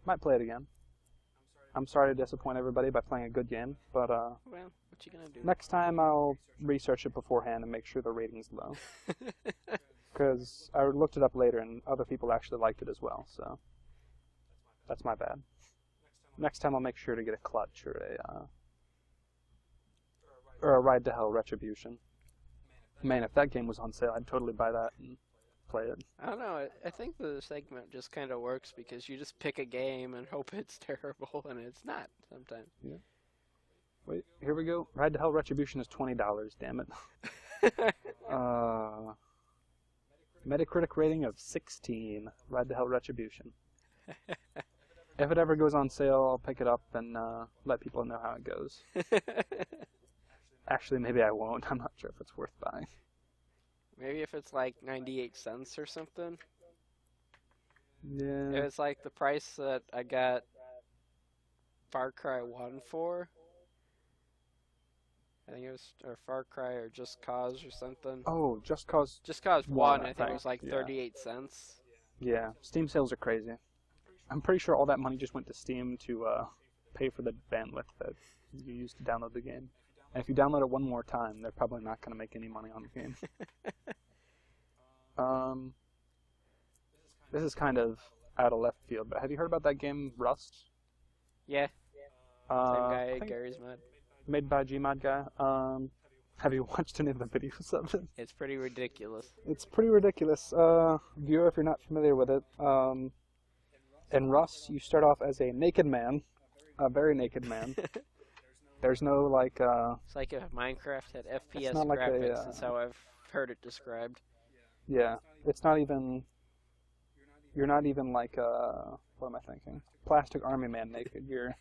Might play it again. I'm sorry to disappoint everybody by playing a good game, but well, what you gonna do? next time I'll research it beforehand and make sure the rating's low. Because I looked it up later and other people actually liked it as well, so that's my bad. Next time I'll make sure to get a clutch or a Ride to Hell Retribution. Man, if that game was on sale, I'd totally buy that and play it. I don't know. I think the segment just kind of works because you just pick a game and hope it's terrible, and it's not sometimes. Yeah. Wait, here we go. Ride to Hell Retribution is $20. Damn it. Metacritic rating of 16. Ride to Hell Retribution. If it ever goes on sale, I'll pick it up and let people know how it goes. Actually, maybe I won't. I'm not sure if it's worth buying. Maybe if it's like 98 cents or something. Yeah. If it's like the price that I got Far Cry 1 for. I think it was or Far Cry or Just Cause or something. Oh, Just Cause. Just Cause 1, I think think. it was like Yeah. 38 cents. Yeah, Steam sales are crazy. I'm pretty sure all that money just went to Steam to pay for the bandwidth that you used to download the game. And if you download it one more time, they're probably not going to make any money on the game. This is kind of out of left field, but have you heard about that game Rust? Yeah. Same I guy, think Gary's Mod. made by Gmod guy. Have you watched any of the videos of it? It's pretty ridiculous. It's pretty ridiculous. Viewer, if you're not familiar with it, in Rust, you start off as a naked man, a very naked man. There's no, like, It's like if Minecraft had FPS not like graphics, that's how I've heard it described. yeah, it's not even, you're not even like, what am I thinking? Plastic Army Man naked. You're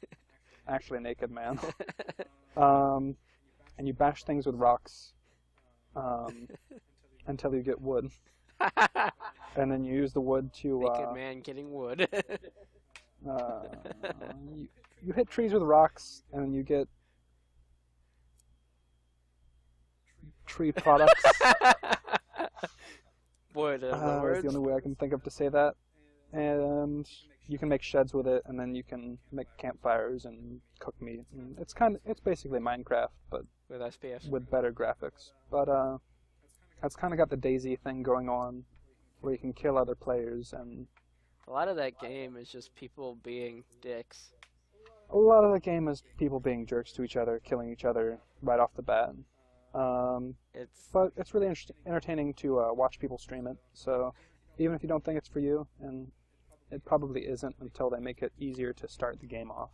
actually a naked man. And you bash things with rocks, until you get wood. And then you use the wood to, Naked man getting wood. you hit trees with rocks, and then you get tree products. Wood, in other That's words. the only way I can think of to say that. And you can make sheds with it, and then you can make campfires and cook meat. And it's basically Minecraft, but With SPS. with better graphics. But it's kind of got the Daisy thing going on, where you can kill other players, and A lot of that game is just people being dicks. a lot of the game is people being jerks to each other, killing each other right off the bat. But it's really entertaining to watch people stream it. So even if you don't think it's for you, and it probably isn't until they make it easier to start the game off,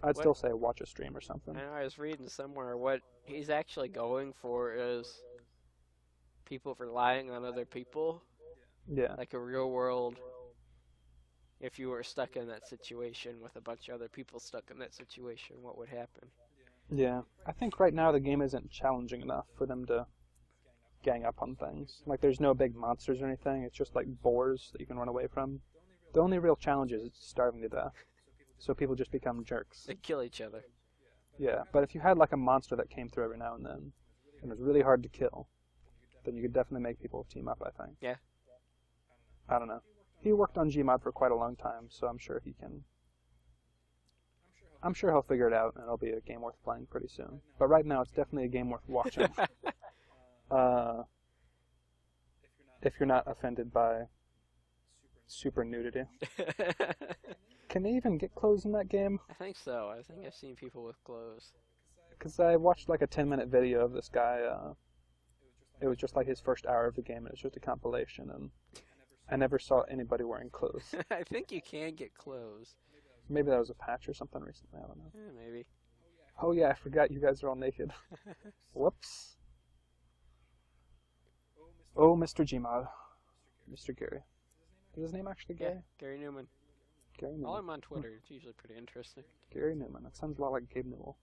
I'd still say watch a stream or something. I know I was reading somewhere what he's actually going for is people relying on other people. Yeah. Like a real world, if you were stuck in that situation with a bunch of other people stuck in that situation, what would happen? Yeah. I think right now the game isn't challenging enough for them to gang up on things. Like, there's no big monsters or anything. It's just like boars that you can run away from. The only real challenge is starving to death. So people just become jerks. They kill each other. Yeah, but if you had like a monster that came through every now and then, and was really hard to kill, then you could definitely make people team up, I think. Yeah. I don't know. He worked on Gmod for quite a long time, so I'm sure he can. I'm sure he'll figure it out, and it'll be a game worth playing pretty soon. But right now, it's definitely a game worth watching. If you're not offended by super nudity. Can they even get clothes in that game? I think so. I think I've seen people with clothes. Because I watched like a 10-minute video of this guy. It was just like his first hour of the game, and it's just a compilation, and I never saw anybody wearing clothes. I think you can get clothes. Maybe that was a patch or something recently, I don't know. Yeah, maybe. Oh yeah, I forgot you guys are all naked. Whoops. Oh, Mr. Gmod. Mr. Gary. Is his name actually Gary? Yeah, Gary Newman. Gary Newman. Follow him on Twitter. It's usually pretty interesting. Gary Newman. That sounds a lot like Gabe Newell.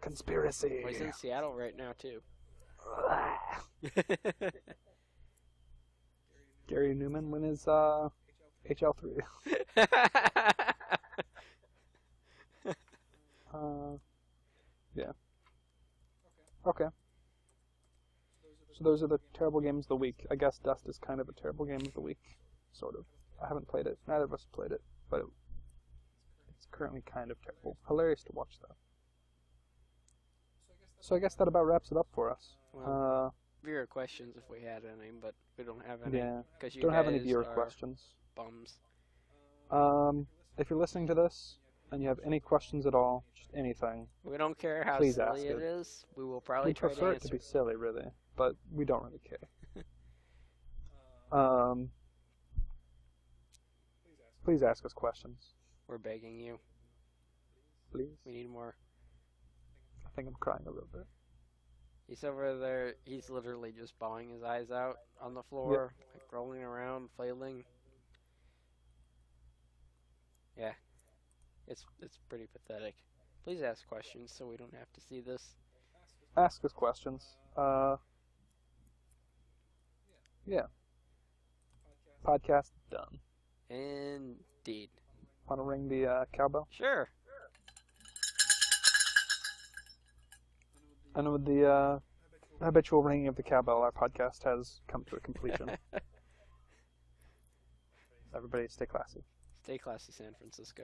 Conspiracy. Well, he's in Seattle right now, too. Gary Newman when is HL3. Yeah. Okay. So those are the terrible games of the week. I guess Dust is kind of a terrible game of the week, sort of. I haven't played it. Neither of us played it, but it's currently kind of terrible. Hilarious to watch, though. So I guess that about wraps it up for us. Well, viewer questions if we had any, but we don't have any. Yeah, Because you don't have any guys viewer are questions. bums. If you're listening to this and you have any questions at all, just anything, We don't care how Please silly ask it it. is. We will probably we try prefer to it answer. to be silly, really, but we don't really care. Please ask us questions. We're begging you. Please. We need more. I think I'm crying a little bit. He's over there. He's literally just bawling his eyes out on the floor, like rolling around, flailing. Yeah, it's pretty pathetic. Please ask questions so we don't have to see this. Ask us questions. Yeah. Podcast done. Indeed. Want to ring the cowbell? Sure. And with the habitual ringing of the cowbell, our podcast has come to a completion. Everybody stay classy. Stay classy, San Francisco.